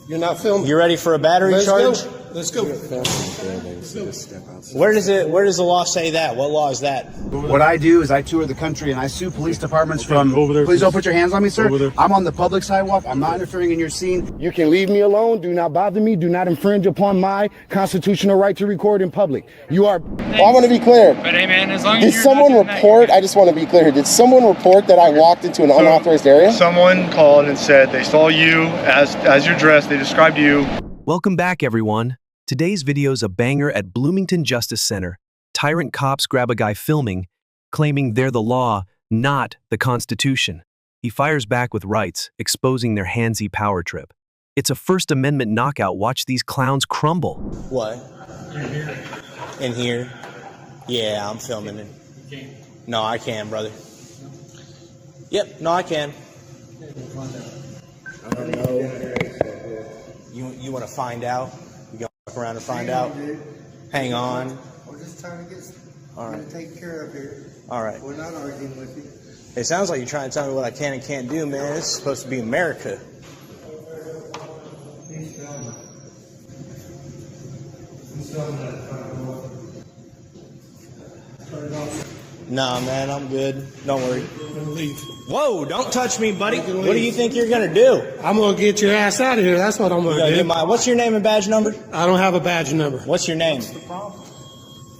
You're not filming. You ready for a battery charge? Let's go. Where does the law say that? What law is that? What I do is I tour the country and I sue police departments from over there. Please don't put your hands on me, sir. I'm on the public sidewalk. I'm not interfering in your scene. You can leave me alone. Do not bother me. Do not infringe upon my constitutional right to record in public. You are. I want to be clear. But hey, man, as long as did someone report? I just want to be clear. Did someone report that I walked into an unauthorized area? Someone called and said they saw you as you're dressed. They described you. Welcome back, everyone. Today's video's a banger at Bloomington Justice Center. Tyrant cops grab a guy filming, claiming they're the law, not the Constitution. He fires back with rights, exposing their handsy power trip. It's a First Amendment knockout. Watch these clowns crumble. What? In here? Yeah, I'm filming it. No, I can, brother. Yep, no, I can. I don't know. You want to find out? You gonna walk around and find out? Hang on. We're just trying to get take care of here. All right. We're not arguing with you. It sounds like you're trying to tell me what I can and can't do, man. This is supposed to be America. Nah, man, I'm good. Don't worry. Leave. Whoa, don't touch me, buddy. What do you think you're going to do? I'm going to get your ass out of here. That's what I'm going to do. What's your name and badge number? I don't have a badge number. What's your name?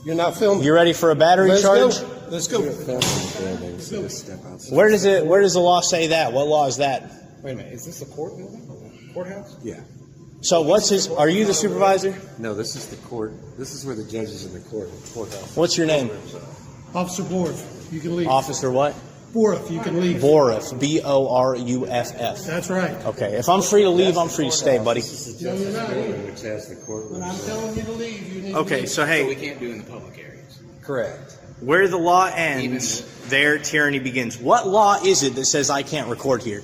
You're not filming. You ready for a battery charge? Let's go. Where does the law say that? What law is that? Wait a minute, is this a courthouse? Yeah. So are you the supervisor? No, this is the court. This is where the judge is in the courthouse. What's your name? Officer Borff, you can leave. Officer what? Borff, you can leave. Borff, B-O-R-U-F-F. That's right. Okay, if I'm free to leave, I'm free to stay, buddy. No, you're not leaving. Which has the court. When I'm telling you to leave, you need to Okay, leave. so hey. We can't do in the public areas. Correct. Where the law ends, there tyranny begins. What law is it that says I can't record here?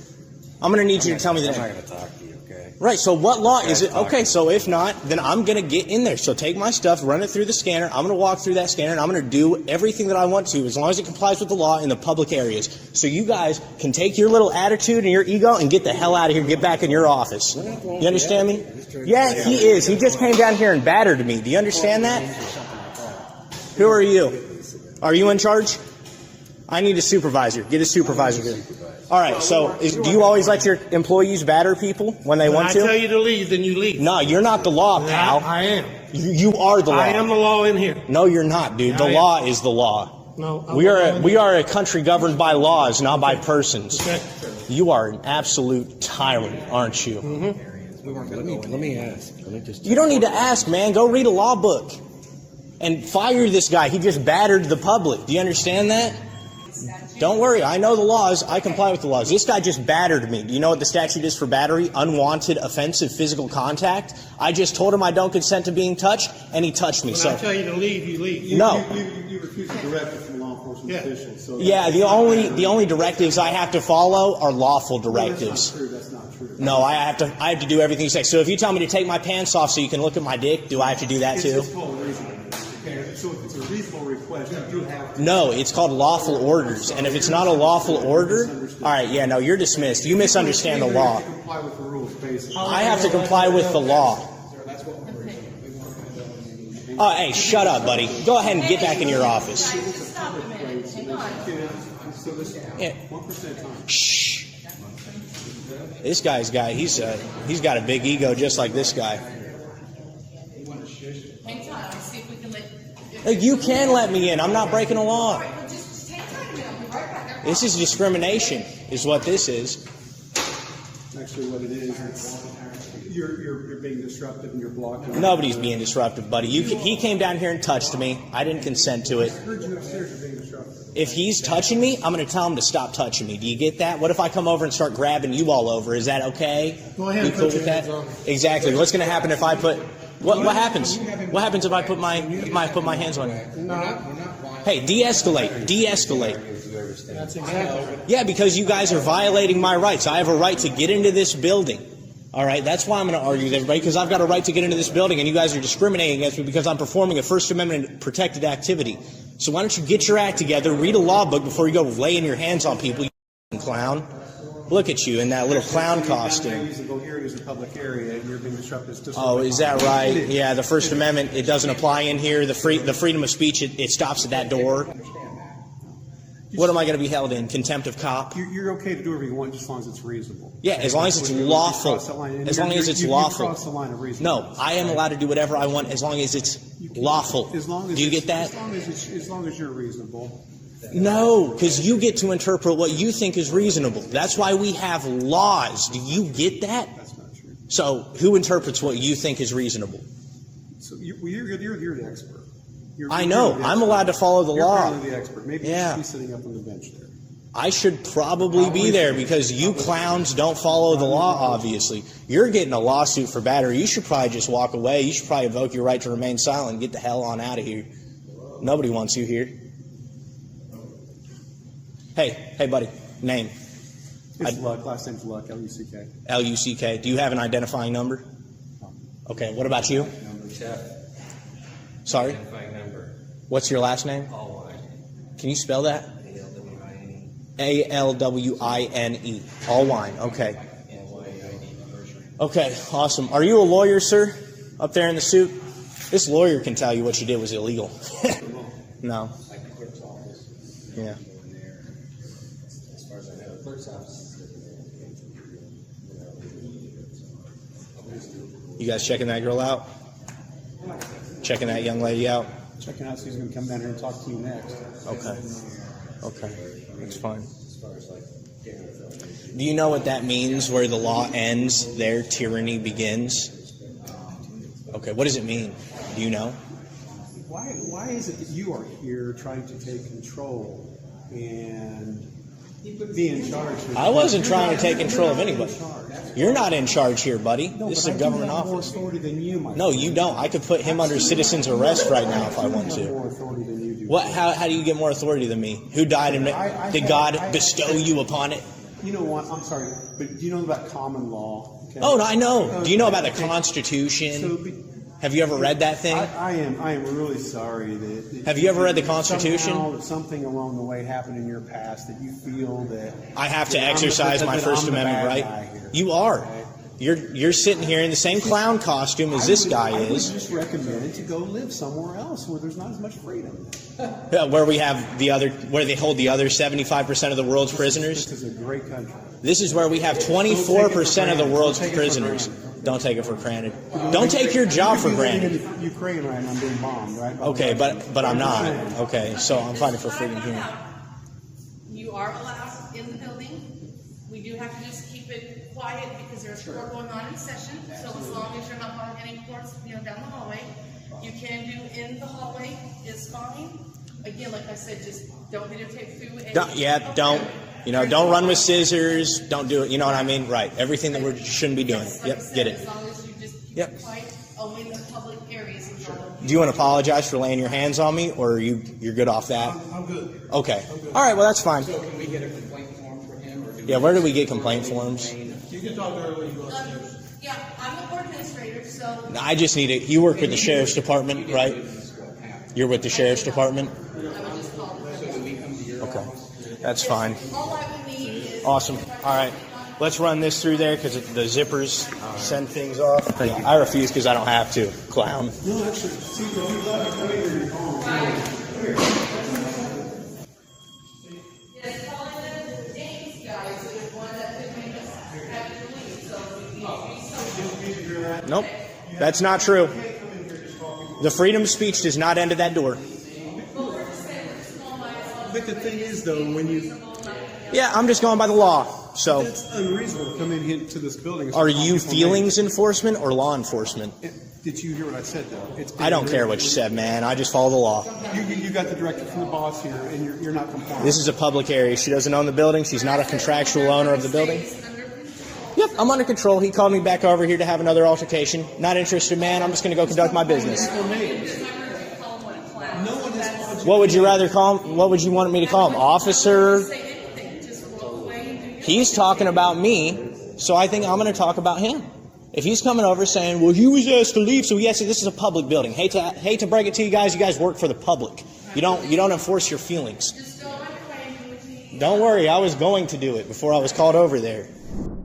I'm going to need you to tell me the name. I'm not going to talk to you, okay? Right, so what law is it? Okay, so if not, then I'm going to get in there. So take my stuff, run it through the scanner. I'm going to walk through that scanner, and I'm going to do everything that I want to, as long as it complies with the law in the public areas. So you guys can take your little attitude and your ego and get the hell out of here, get back in your office. You understand me? Yeah, he is. He just came down here and battered me. Do you understand that? Who are you? Are you in charge? I need a supervisor. Get a supervisor here. All right, so do you always let your employees batter people when they want to? When I tell you to leave, then you leave. No, you're not the law, pal. I am. You are the law. I am the law in here. No, you're not, dude. The law is the law. No. We are a country governed by laws, not by persons. Okay. You are an absolute tyrant, aren't you? Mm-hmm. Let me ask. You don't need to ask, man. Go read a law book and fire this guy. He just battered the public. Do you understand that? Don't worry, I know the laws. I comply with the laws. This guy just battered me. Do you know what the statute is for battery? Unwanted, offensive physical contact. I just told him I don't consent to being touched, and he touched me. When so I tell you to leave, you leave. No. You refuse a directive from law enforcement officials. So yeah, the only directives I have to follow are lawful directives. That's not true. No, I have to do everything you say. So if you tell me to take my pants off so you can look at my dick, do I have to do that too? It's called reasonable. Okay, so if it's a reasonable request, you do have to. No, it's called lawful orders. And if it's not a lawful order, all right, yeah, no, you're dismissed. You misunderstand the law. Comply with the rules, basically. I have to comply with the law. Oh, hey, shut up, buddy. Go ahead and get back in your office. Yeah. Shh. This guy's he's got a big ego just like this guy. You can let me in. I'm not breaking a law. This is discrimination, is what this is. Actually, what it is, you're being disruptive and you're blocking. Nobody's being disruptive, buddy. He came down here and touched me. I didn't consent to it. I heard you upstairs are being disruptive. If he's touching me, I'm going to tell him to stop touching me. Do you get that? What if I come over and start grabbing you all over? Is that okay? Go ahead. You cool with that? Exactly. What's going to happen if I put? What happens? What happens if I put my hands on you? Hey, de-escalate. De-escalate. That's exactly. Yeah, because you guys are violating my rights. I have a right to get into this building. All right, that's why I'm going to argue with everybody, because I've got a right to get into this building, and you guys are discriminating against me because I'm performing a First Amendment protected activity. So why don't you get your act together, read a law book before you go laying your hands on people, you clown. Look at you in that little clown I costume. use the go here is a public area, and you're being disruptive. Oh, is that right? Yeah, the First Amendment, it doesn't apply in here. The freedom of speech, it stops at that door. What am I going to be held in? Contempt of cop? You're okay to do whatever you want, just as long as it's reasonable. Yeah, as long as it's lawful. As long as it's lawful. Cross the line of reasonable. No, I am allowed to do whatever I want as long as it's lawful. As long as do you get that? As long as you're reasonable. No, because you get to interpret what you think is reasonable. That's why we have laws. Do you get that? That's not true. So who interprets what you think is reasonable? So you're the expert. I know. I'm allowed to follow the law. You're apparently the expert. Maybe you should be sitting up on the bench there. I should probably be there because you clowns don't follow the law, obviously. You're getting a lawsuit for battery. You should probably just walk away. You should probably invoke your right to remain silent and get the hell on out of here. Nobody wants you here. Hey, buddy. Name? It's Luck. Last name's Luck, L-U-C-K. L-U-C-K. Do you have an identifying number? Okay, what about you? Sorry? Identifying number. What's your last name? Allwine. Can you spell that? A-L-W-I-N-E. A-L-W-I-N-E. Allwine. Okay. L-Y-I-N-E. Okay, awesome. Are you a lawyer, sir? Up there in the suit? This lawyer can tell you what you did was illegal. No. Like the clerk's office. Yeah. In there. As far as I know, the clerk's office is You guys checking that girl out? Checking that young lady out? Checking out, so he's going to come down here and talk to you next. Okay. That's fine. Do you know what that means, where the law ends, there tyranny begins? Okay, what does it mean? Do you know? Why is it that you are here trying to take control and be in charge? I wasn't trying to take control of anybody. You're not in charge here, buddy. This is a government office. More authority than you, my No, you don't. I could put him under citizen's arrest right now if I want to. more authority than you do. What? How do you get more authority than me? Who died and did God bestow you upon it? You know what? I'm sorry, but do you know about common law? Okay? Oh, no, I know. Do you know about the Constitution? Have you ever read that thing? I am really sorry that Have you ever read the Constitution? Somehow, something along the way happened in your past that you feel that I have to that exercise my First I'm the Amendment bad right. guy here. You are. You're sitting here in the same clown costume as this guy I would is. just recommend to go live somewhere else where there's not as much freedom. Where we have where they hold the other 75% of the world's prisoners. This is a great country. This is where we have 24% of the world's prisoners. Don't take it for granted. Don't take your job for granted. In Ukraine right now, I'm being bombed, right? Okay, but I'm not. Okay, so I'm fighting for freedom here. You are allowed in the building. We do have to just keep it quiet because there's court going on in session. So as long as you're not on any courts, down the hallway, you can do in the hallway is fine. Again, like I said, just don't videotape through. Don't run with scissors. Don't do it. You know what I mean? Right. Everything that we shouldn't be doing. Yes, like Yep. I said, Get it. As long as you just keep it quiet, only in the public areas. Do you want to apologize for laying your hands on me, or you're good off that? I'm good. Okay. All right. Well, that's fine. So can we get a complaint form for him? Or do Yeah. Where do we get complaint forms? You can talk to her when you go upstairs. Yeah, I'm the court administrator, so. I just need it. You work with the sheriff's department, right? You're with the sheriff's department. I would just call them. Okay. That's fine. All I would need is. Awesome. All right. Let's run this through there because the zippers send things off. I refuse because I don't have to. Clown. No, actually, see, if you let me come in here and call him. Yes, calling them the James guys, so there's one that could make us have to leave, so we need to be so. Nope. That's not true. The freedom of speech does not end at that door. But the thing is, though, when you... Yeah, I'm just going by the law. So, That's unreasonable to come in here to this building. and are start calling you people feelings enforcement or law enforcement? names. Did you hear what I said, though? It's I don't care what you said, man. I just follow the law. You got the directive from the boss here, and you're not complying. This is a public area. She doesn't own the building. She's not a contractual owner of the building. Yep, I'm under control. He called me back over here to have another altercation. Not interested, man. I'm just going to go conduct my business. What would you rather call him? What would you want me to call him? Officer? He's talking about me, so I think I'm going to talk about him. If he's coming over saying, well, he was asked to leave, so yes, this is a public building. Hate to break it to you guys work for the public. You don't enforce your feelings. Don't worry, I was going to do it before I was called over there.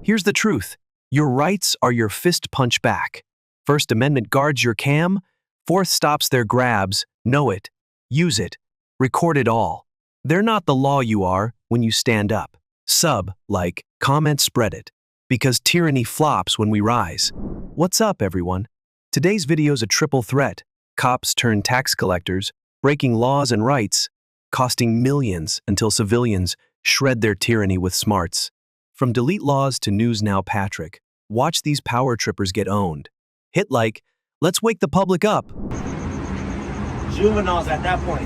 Here's the truth. Your rights are your fist punch back. First Amendment guards your cam. Fourth stops their grabs. Know it. Use it. Record it all. They're not the law you are when you stand up. Sub, like, comment, spread it. Because tyranny flops when we rise. What's up, everyone? Today's video's a triple threat. Cops turn tax collectors, breaking laws and rights, costing millions until civilians shred their tyranny with smarts. From delete laws to News Now Patrick, watch these power trippers get owned. Hit like, let's wake the public up. Juveniles at that point.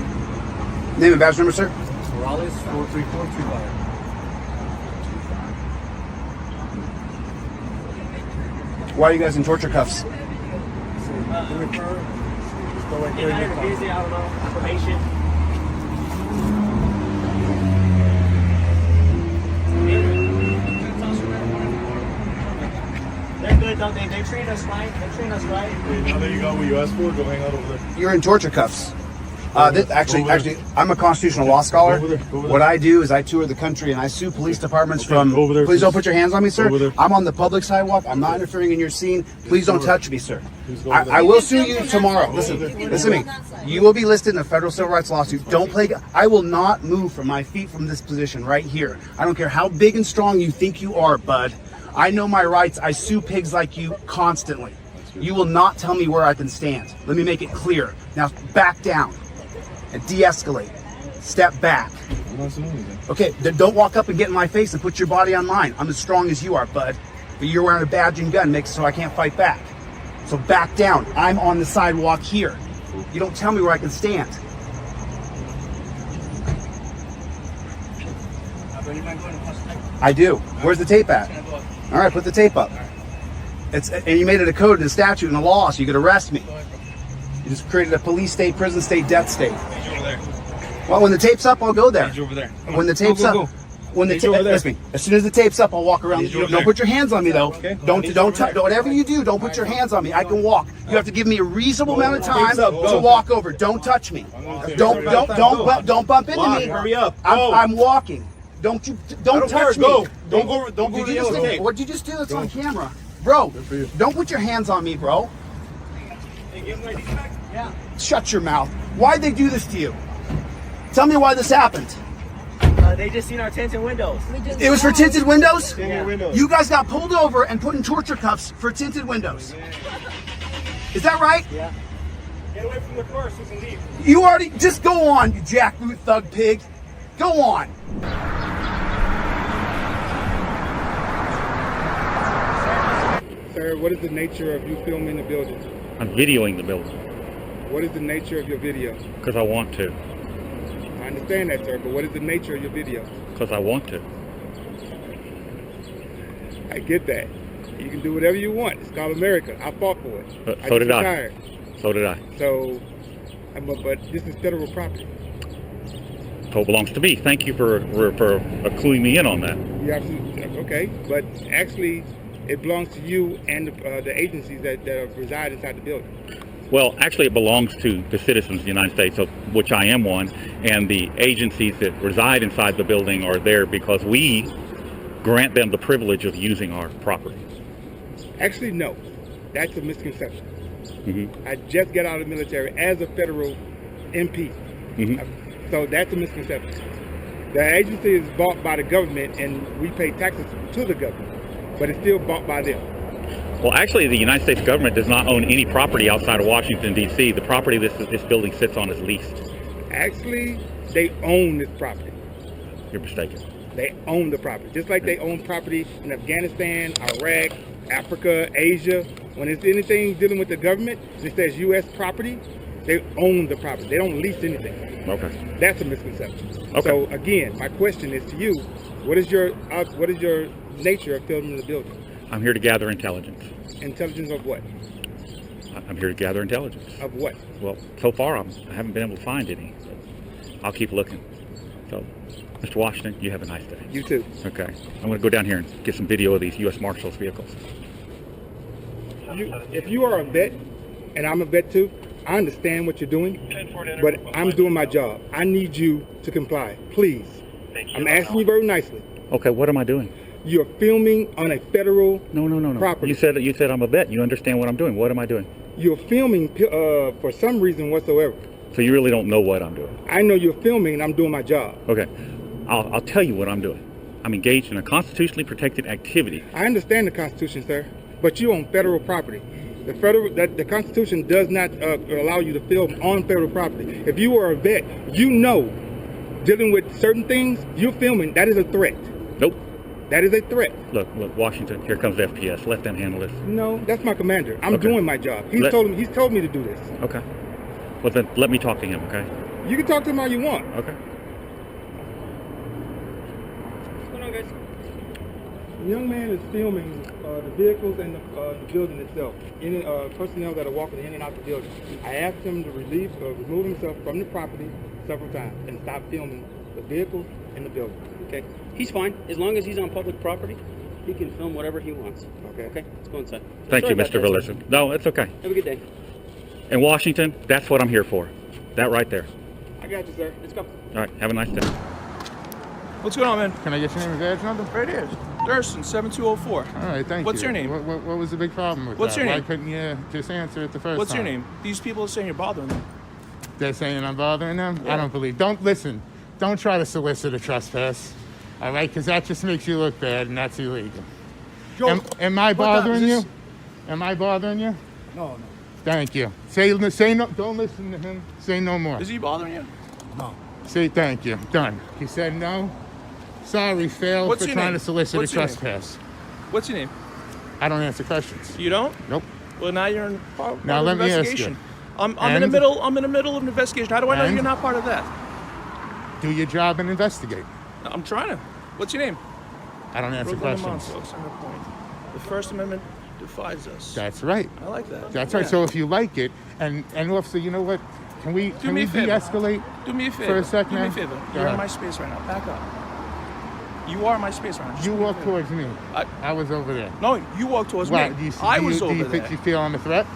Name and badge number, sir? Morales 43425. Why are you guys in torture cuffs? I don't know, information. They're good, don't they? They treat us right. Now there you go. What you asked for? Go hang out over there. You're in torture cuffs. Actually, I'm a constitutional law scholar. Over there. What I do is I tour the country and I sue police departments from. over there, Please please. don't put your hands on me, sir. Over there. I'm on the public sidewalk. I'm not interfering in your scene. Please don't touch me, sir. go over there. I will sue you tomorrow. Listen to me. You will be listed in a federal civil rights lawsuit. Don't play. I will not move from my feet from this position right here. I don't care how big and strong you think you are, bud. I know my rights. I sue pigs like you constantly. You will not tell me where I can stand. Let me make it clear. Now back down. And de-escalate. Step back. Okay, then don't walk up and get in my face and put your body on mine. I'm as strong as you are, bud. But you're wearing a badge and gun, makes it so I can't fight back. So back down. I'm on the sidewalk here. You don't tell me where I can stand. I do. Where's the tape at? All right, put the tape up. And you made it a code and a statute and a law, so you could arrest me. You just created a police state, prison state, death state. Well, when the tape's up, I'll go there. Over there. When the tape's up, when the tape, listen, as soon as the tape's up, I'll walk around. Don't put your hands on me, though. Don't whatever you do, don't put your hands on me. I can walk. You have to give me a reasonable amount of time to walk over. Don't touch me. Don't bump into me. Hurry up. I'm walking. Don't touch me. Go. Don't go to the yellow tape. What'd you just do? It's on camera, bro. Don't put your hands on me, bro. Yeah. Shut your mouth. Why'd they do this to you? Tell me why this happened. They just seen our tinted windows. It was for tinted windows? Yeah. You guys got pulled over and put in torture cuffs for tinted windows. Is that right? Yeah. Get away from the car so we can leave. You already, just go on, you jackboot thug pig. Go on. Sir, what is the nature of you filming the building? I'm videoing the building What is the nature of your video? because I want to. I understand that, sir, but what is the nature of your video? Because I want to. I get that. You can do whatever you want. It's called America. I fought for it. But I so just did I. retired. So did I. So, but this is federal property. So it belongs to me. Thank you for cluing me in on that. You absolutely, okay, but actually, it belongs to you and the agencies that reside inside the building. Well, actually, it belongs to the citizens of the United States, of which I am one, and the agencies that reside inside the building are there because we grant them the privilege of using our property. Actually, no. That's a misconception. Mm-hmm. I just got out of the military as a federal MP. Mm-hmm. So that's a misconception. The agency is bought by the government and we pay taxes to the government, but it's still bought by them. Well, actually, the United States government does not own any property outside of Washington, D.C. The property this building sits on is leased. Actually, they own this property. You're mistaken. They own the property. Just like they own property in Afghanistan, Iraq, Africa, Asia. When it's anything dealing with the government, it says U.S. property, they own the property. They don't lease anything. Okay. That's a misconception. Okay. So again, my question is to you, what is your nature of filming the building? I'm here to gather intelligence. Intelligence of what? I'm here to gather intelligence. Of what? Well, so far I haven't been able to find any. But I'll keep looking. So, Mr. Washington, you have a nice day. You too. Okay. I'm going to go down here and get some video of these U.S. Marshals vehicles. If you are a vet, and I'm a vet too, I understand what you're doing, but I'm doing my job. I need you to comply, please. I'm asking you very nicely. Okay, what am I doing? You're filming on a federal No. property. You said I'm a vet. You understand what I'm doing. What am I doing? You're filming for some reason whatsoever. So you really don't know what I'm doing. I know you're filming and I'm doing my job. Okay, I'll tell you what I'm doing. I'm engaged in a constitutionally protected activity. I understand the Constitution, sir, but you're on federal property. The Constitution does not allow you to film on federal property. If you are a vet, you know, dealing with certain things, you're filming. That is a threat. Nope. That is a threat. Look, Washington. Here comes FPS. Let them handle this. No, that's my commander. I'm Okay. doing my job. He's told me to do this. Okay. Well then, let me talk to him. Okay. You can talk to him all you want. Okay. What's going on, guys? The young man is filming the vehicles and the building itself. Any personnel that are walking in and out the building. I asked him to remove himself from the property several times and stop filming the vehicles and the building. Okay, he's fine. As long as he's on public property, he can film whatever he wants. Okay, let's go inside. Thank Sorry you, about Mr. that, sir. Villerson. No, it's okay. Have a good day. In Washington, that's what I'm here for. That right there. I got you, sir. Let's go. All right. Have a nice day. What's going on, man? Can I get your name and badge number? Right here. Thurston, 7204. All right, thank you. What's your name? What was the big problem with What's that? your name? Why couldn't you just answer it the first What's time? your name? These people are saying you're bothering them. They're saying I'm bothering them? Yeah. I don't believe. Don't listen. Don't try to solicit a trespass. All right, because that just makes you look bad, and that's illegal. Am I bothering you? Am I bothering you? No. Thank you. Say no. Don't listen to him. Say no more. Is he bothering you? No. Say thank you. Done. He said no. Sorry, failed What's for your trying name? to solicit What's a your name? trespass. What's your name? I don't answer questions. You don't? Nope. Well, now you're in part Now of let an me ask investigation. you. I'm in the middle. I'm in the middle of an investigation. How do I know And? you're not part of that? Do your job and investigate. I'm trying to. What's your name? I don't answer Brooklyn questions. Lamont, folks, on the point. The First Amendment defies us. That's right. I like that. That's right. Yeah. So if you like it, and officer, you know what? Can we me a favor. de-escalate? Do me a favor. For a second. Do me a favor. Go You're in ahead. my space right now. Back up. You are in my space right now. Just You do me a walk favor. towards me. I was over there. No, you walk towards Why? me. Do you, I do was you, over do you there. think you feel I'm a threat?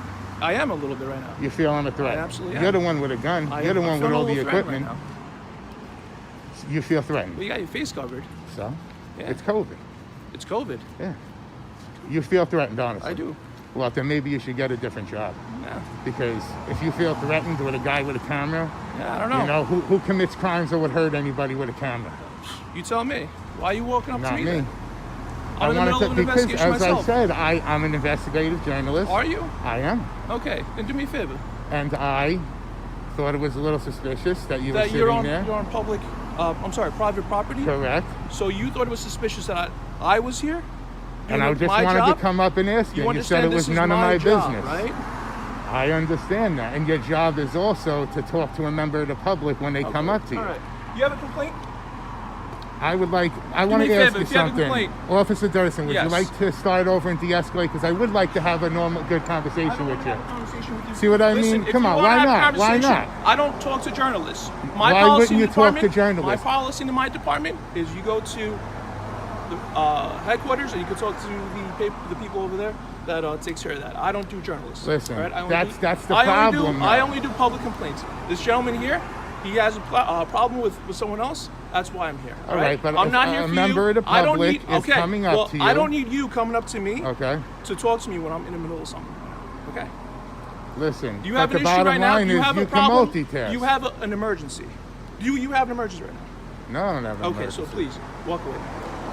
I am a little bit right now. You feel I'm a threat? I absolutely You're am. the one with a gun. I You're the am. one I'm with feeling all a the little threatened equipment. right now. You feel threatened. Well, you got your face covered. So? Yeah. It's COVID. It's COVID. Yeah. You feel threatened, honestly. I do. Well, then maybe you should get a different job. Yeah. Because if you feel threatened with a guy with a camera, Yeah, I don't know. you know, who commits crimes that would hurt anybody with a camera? You tell me. Why are you walking up Not to me? me. then? I'm in the middle of an because, investigation as myself. I said, I'm an investigative journalist. Are you? I am. Okay, then do me a favor. And I thought it was a little suspicious that you were That sitting you're on there. public, private property? Correct. So you thought it was suspicious that I was here? And I doing just my wanted job? to come up and ask you. You You said understand it this was is none of my job, business. right? I understand that. And your job is also to talk to a member of the public when they come up to you. All right. You have a complaint? I want me to a ask favor, you if you have a something. complaint. Officer Durson, would you Yes. like to start over and de-escalate? Because I would like to have a normal, good conversation with you. Conversation with you. See what I Listen, mean? if Come you on, wanna why have a not? Why conversation, not? I don't talk to journalists. Why policy wouldn't in you the talk to department- journalists? My policy in my department is you go to the headquarters and you can talk to the people over there that takes care of that. I don't do journalists. Listen, all right? I only that's the I problem, Only I only do public complaints. This gentleman here, he has a problem with someone else. That's why I'm here. All right, but I'm not a here for member you. of the I don't public need, is coming up to you. I don't need you coming up to me Okay. to talk to me when I'm in the middle of something. Okay. Listen, You have but an the issue bottom right now. line You is have a you can problem. multitask. You have an emergency. You have an emergency right now. No, I don't have an Okay, emergency. so please walk away.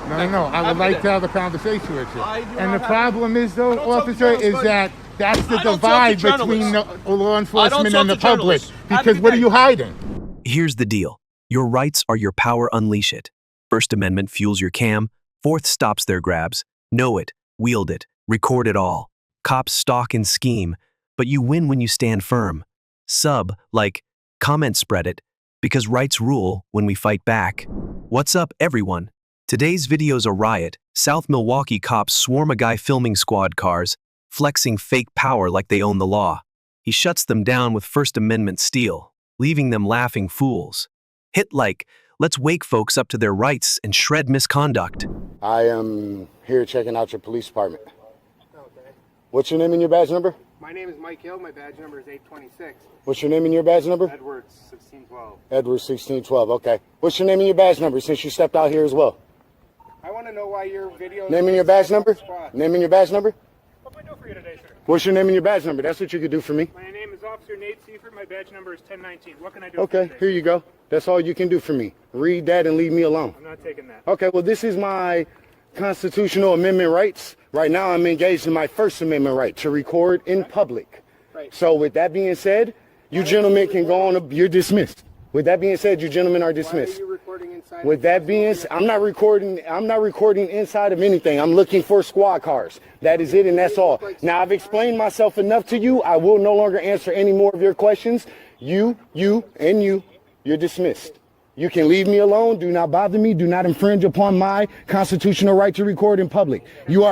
No. I Have would a like good to day. have a conversation with you. I do And not the have- problem is, though, I don't talk to officer, journalists, is buddy. that that's the I don't talk to divide between journalists. the law enforcement talk and the to public. journalists. Have a Because good what day. are you hiding? Here's the deal. Your rights are your power, unleash it. First Amendment fuels your cam. Fourth stops their grabs. Know it, wield it, record it all. Cops stalk and scheme, but you win when you stand firm. Sub, like, comment, spread it, because rights rule when we fight back. What's up, everyone? Today's video's a riot. South Milwaukee cops swarm a guy filming squad cars, flexing fake power like they own the law. He shuts them down with First Amendment steel, leaving them laughing fools. Hit like, let's wake folks up to their rights and shred misconduct. I am here checking out your police department. What's your name and your badge number? My name is Mike Hill. My badge number is 826. What's your name and your badge number? Edwards, 1612. Edwards, 1612. Okay. What's your name and your badge number since you stepped out here as well? I want to know why your video. Name and your badge number? Name and your badge number? What can I do for you today, sir? What's your name and your badge number? That's what you could do for me. My name is Officer Nate Seifert. My badge number is 1019. What can I do Okay, here you go. That's all you can do for me. Read that and leave me alone. I'm not taking that. Okay, well, this is my constitutional amendment rights. Right now, I'm engaged in my First Amendment right to record in public. Right. So with that being said, you gentlemen can go on. You're dismissed. With that being said, you gentlemen are dismissed. Why are you recording inside? With that being said, I'm not recording inside of anything. I'm looking for squad cars. That is it, and that's all. Now, I've explained myself enough to you. I will no longer answer any more of your questions. You're dismissed. You can leave me alone. Do not bother me. Do not infringe upon my constitutional right to record in public. You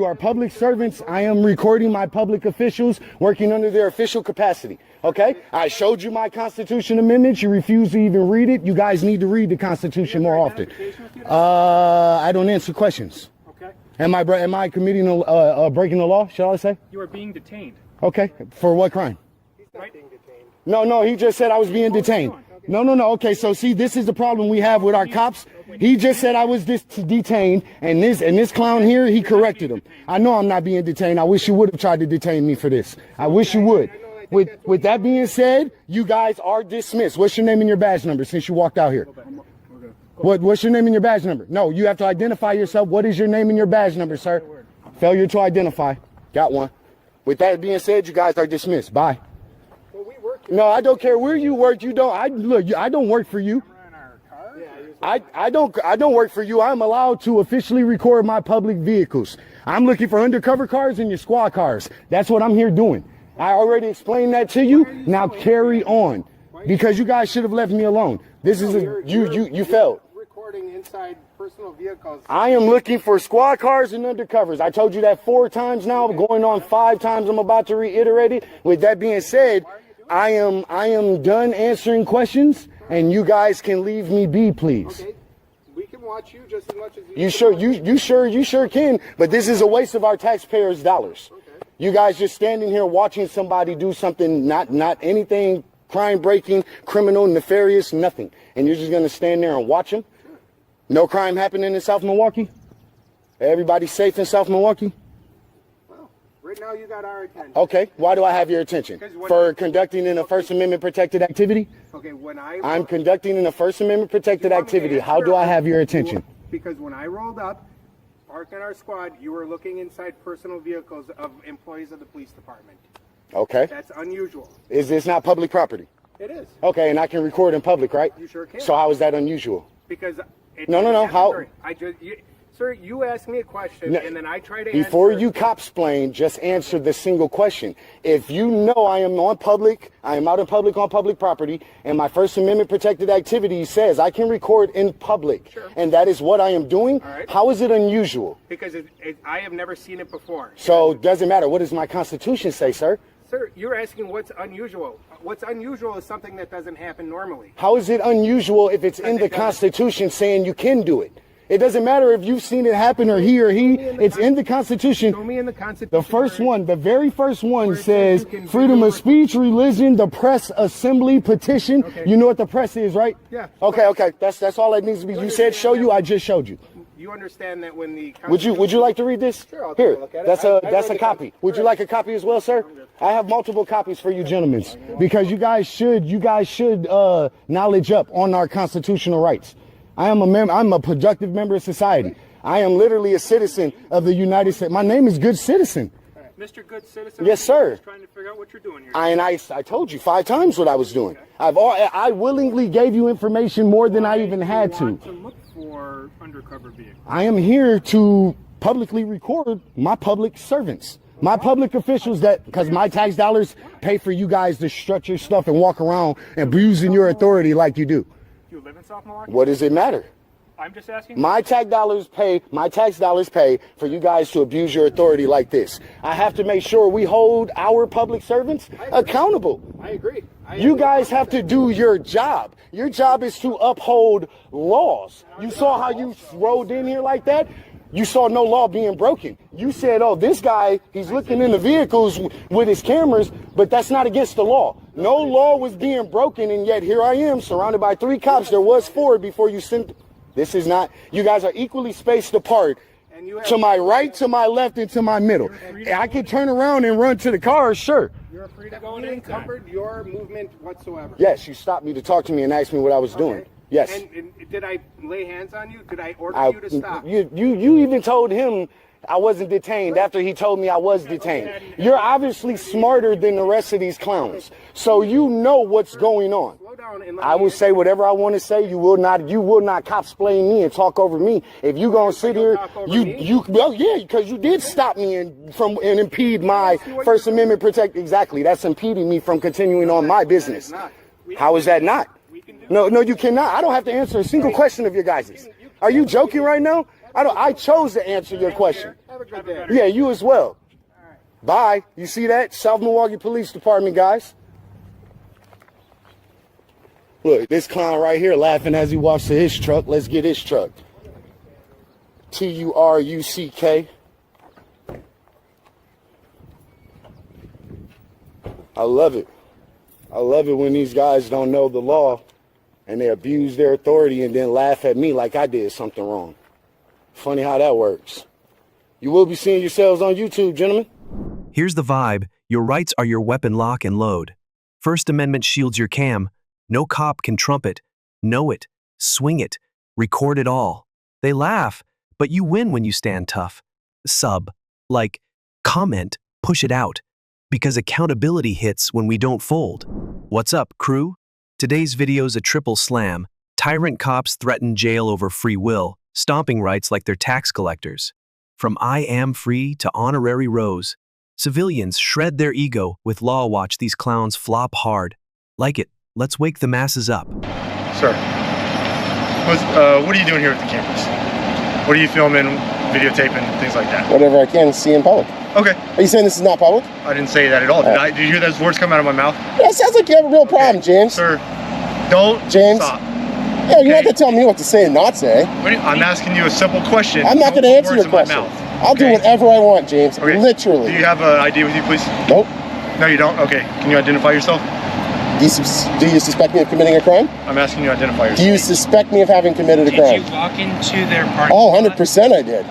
are public servants. I am recording my public officials working under their official capacity. Okay? I showed you my Constitution amendments. You refuse to even read it. You guys need to read the Constitution more often. I don't answer questions. Okay. Am I committing breaking the law, shall I say? You are being detained. Okay. For what crime? He's not being detained. No, he just said I was being detained. No. Okay, so see, this is the problem we have with our cops. He just said I was detained, and this clown here, he corrected him. I know I'm not being detained. I wish you would have tried to detain me for this. I wish you would. With that being said, you guys are dismissed. What's your name and your badge number since you walked out here? What's your name and your badge number? No, you have to identify yourself. What is your name and your badge number, sir? Failure to identify. Got one. With that being said, you guys are dismissed. Bye. No, I don't care where you work. You don't. I don't work for you. I don't work for you. I'm allowed to officially record my public vehicles. I'm looking for undercover cars and your squad cars. That's what I'm here doing. I already explained that to you. Now carry on, because you guys should have left me alone. This is you failed. Recording inside personal vehicles. I am looking for squad cars and undercovers. I told you that 4 times now. Going on 5 times. I'm about to reiterate it. With that being said, I am done answering questions, and you guys can leave me be, please. Okay. We can watch you just as much as you sure can, but this is a waste of our taxpayers' dollars. Okay. You guys just standing here watching somebody do something not anything crime breaking, criminal, nefarious, nothing. And you're just going to stand there and watch them? Sure. No crime happening in South Milwaukee? Everybody safe in South Milwaukee? Right now, you got our attention. Okay, why do I have your attention? For conducting in a First Amendment protected activity? Okay, I'm conducting in a First Amendment protected activity. How do I have your attention? Because when I rolled up, parked in our squad, you were looking inside personal vehicles of employees of the police department. Okay. That's unusual. Is this not public property? It is. Okay, and I can record in public, right? You sure can. So how is that unusual? Because No. How? Sir, you asked me a question, and then I try to answer. Before you cop-splain, just answer the single question. If you know I am out in public on public property, and my First Amendment protected activity says I can record in public, sure, and that is what I am doing, right, how is it unusual? Because I have never seen it before. So it doesn't matter. What does my Constitution say, sir? Sir, you're asking what's unusual. What's unusual is something that doesn't happen normally. How is it unusual if it's in the Constitution saying you can do it? It doesn't matter if you've seen it happen or he or he. It's in the Constitution. Show me in the Constitution. The first one, the very first one says freedom of speech, religion, the press, assembly, petition. Okay. You know what the press is, right? Yeah. Okay. That's all that needs to be. You said show you. I just showed you. You understand that when the Would you like to read this? Sure, I'll Here, take a look at it. that's a copy. Would you like a copy as well, sir? I have multiple copies for you gentlemen, because you guys should knowledge up on our constitutional rights. I'm a productive member of society. I am literally a citizen of the United States. My name is Good Citizen. Mr. Good Citizen. Yes, sir. Just trying to figure out what you're doing here. I told you 5 times what I was doing. I willingly gave you information more than I even had to. To look for undercover vehicles. I am here to publicly record my public servants, my public officials, because my tax dollars pay for you guys to strut your stuff and walk around abusing your authority like you do. You live in South Milwaukee? What does it matter? I'm just asking. My tax dollars pay for you guys to abuse your authority like this. I have to make sure we hold our public servants accountable. I agree. You guys have to do your job. Your job is to uphold laws. You saw how you rode in here like that? You saw no law being broken. You said, oh, this guy, he's looking in the vehicles with his cameras, but that's not against the law. No law was being broken, and yet here I am surrounded by 3 cops. There was 4 before you sent. This is not, you guys are equally spaced apart. To my right, to my left, and to my middle. I could turn around and run to the car, sure. You're free to go anytime. Encumbered your movement whatsoever. Yes, you stopped me to talk to me and asked me what I was doing. Yes. And did I lay hands on you? Did I order you to stop? You even told him I wasn't detained after he told me I was detained. You're obviously smarter than the rest of these clowns. So you know what's going on. I will say whatever I want to say. You will not cop-splain me and talk over me. If you gonna sit here, well, yeah, because you did stop me and impede my First Amendment protect. Exactly, that's impeding me from continuing on my business. How is that not? No, you cannot. I don't have to answer a single question of your guys's. Are you joking right now? I chose to answer your question. Yeah, you as well. Bye. You see that? South Milwaukee Police Department, guys. Look, this clown right here laughing as he walks to his truck. Let's get his truck. Turuck. I love it. I love it when these guys don't know the law and they abuse their authority and then laugh at me like I did something wrong. Funny how that works. You will be seeing yourselves on YouTube, gentlemen. Here's the vibe. Your rights are your weapon lock and load. First Amendment shields your cam. No cop can trump it. Know it. Swing it. Record it all. They laugh, but you win when you stand tough. Sub. Like. Comment. Push it out. Because accountability hits when we don't fold. What's up, crew? Today's video's a triple slam. Tyrant cops threaten jail over free will, stomping rights like they're tax collectors. From I am free to honorary rose. Civilians shred their ego with law. Watch these clowns flop hard. Like it. Let's wake the masses up. Sir, what are you doing here with the cameras? What are you filming, videotaping, things like that? Whatever I can see in public. Okay. Are you saying this is not public? I didn't say that at all. Did you hear those words come out of my mouth? Yeah, it sounds like you have a real problem, James. Sir, don't stop. Yeah, you're not going to tell me what to say and not say. I'm asking you a simple question. I'm not going to answer your question. I'll do whatever I want, James. Okay. Literally. Do you have an ID with you, please? Nope. No, you don't? Okay. Can you identify yourself? Do you suspect me of committing a crime? I'm asking you to identify yourself. Do you suspect me of having committed a crime? Did you walk into their parking spot? 100% I did.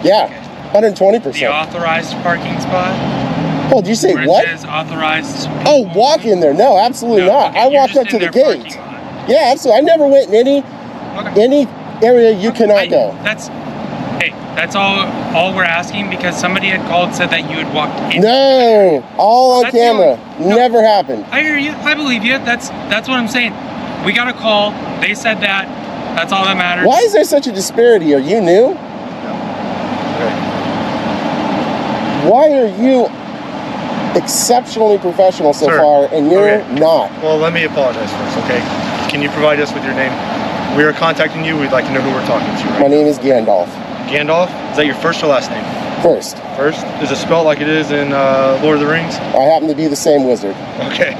Yeah, 120%. The authorized parking spot? Oh, did you say what? It says authorized. Oh, walk in there. No, absolutely not. Okay, I walked up to the gate. Yeah, absolutely. I never went in any area you cannot go. That's all we're asking, because somebody had called, said that you had walked in. No, all on camera. Never happened. I hear you. I believe you. That's what I'm saying. We got a call. They said that. That's all that matters. Why is there such a disparity? Are you new? Why are you exceptionally professional so far and you're not? Well, let me apologize first, okay? Can you provide us with your name? We are contacting you. We'd like to know who we're talking to, right? My name is Gandalf. Gandalf? Is that your first or last name? First. First? Is it spelled like it is in Lord of the Rings? I happen to be the same wizard. Okay.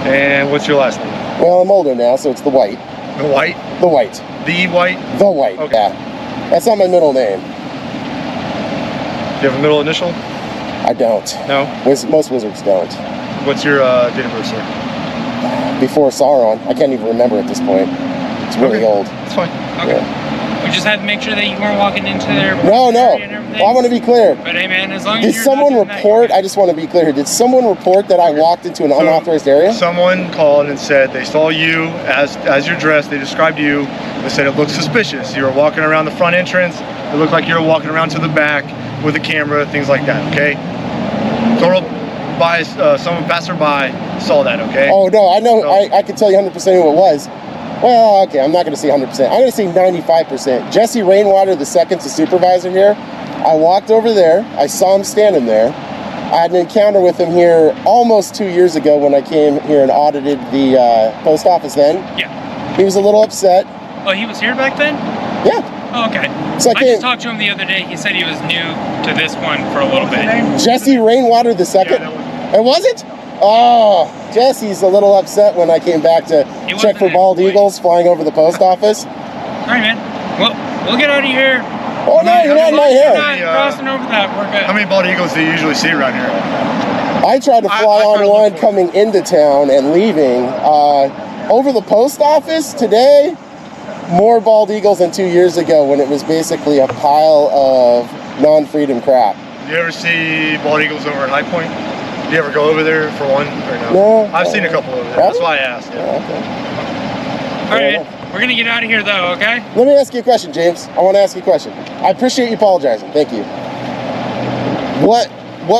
And what's your last name? Well, I'm older now, so it's the White. The White? The White. The White? The White, okay. Yeah. That's not my middle name. Do you have a middle initial? I don't. No? Most wizards don't. What's your date of birth, sir? Before Sauron. I can't even remember at this point. It's really old. It's fine. Okay. Yeah. We just had to make sure that you weren't walking into their... No. I want to be clear. But hey, man, as long as Did someone report... I just want to be clear here. Did someone report that I walked into an unauthorized area? Someone called and said they saw you as you're dressed. They described you. They said it looked suspicious. You were walking around the front entrance. It looked like you were walking around to the back with a camera, things like that, okay? Someone passerby saw that, okay? Oh, no, I know. So, I can tell you 100% who it was. Well, okay, I'm not going to say 100%. I'm going to say 95%. Jesse Rainwater, the second to supervisor here. I walked over there. I saw him standing there. I had an encounter with him here almost 2 years ago when I came here and audited the post office then. Yeah. He was a little upset. Oh, he was here back then? Yeah. Oh, okay. So I just talked to him the other day. He said he was new to this one for a little bit. Jesse Rainwater the second? It wasn't? Oh, Jesse's a little upset when I came back to check for bald eagles flying over the post office. All right, man. Well, we'll get out of here. Oh no, you're not in my hair. Crossing over that, we're good. How many bald eagles do you usually see around here? I tried to fly on one coming into town and leaving. Over the post office today, more bald eagles than 2 years ago when it was basically a pile of non-freedom crap. Do you ever see bald eagles over at High Point? Do you ever go over there for one or no? No. I've seen a couple over there. That's why I asked. Yeah. All right, we're gonna get out of here though, okay? Let me ask you a question, James. I want to ask you a question. I appreciate you apologizing. Thank you. What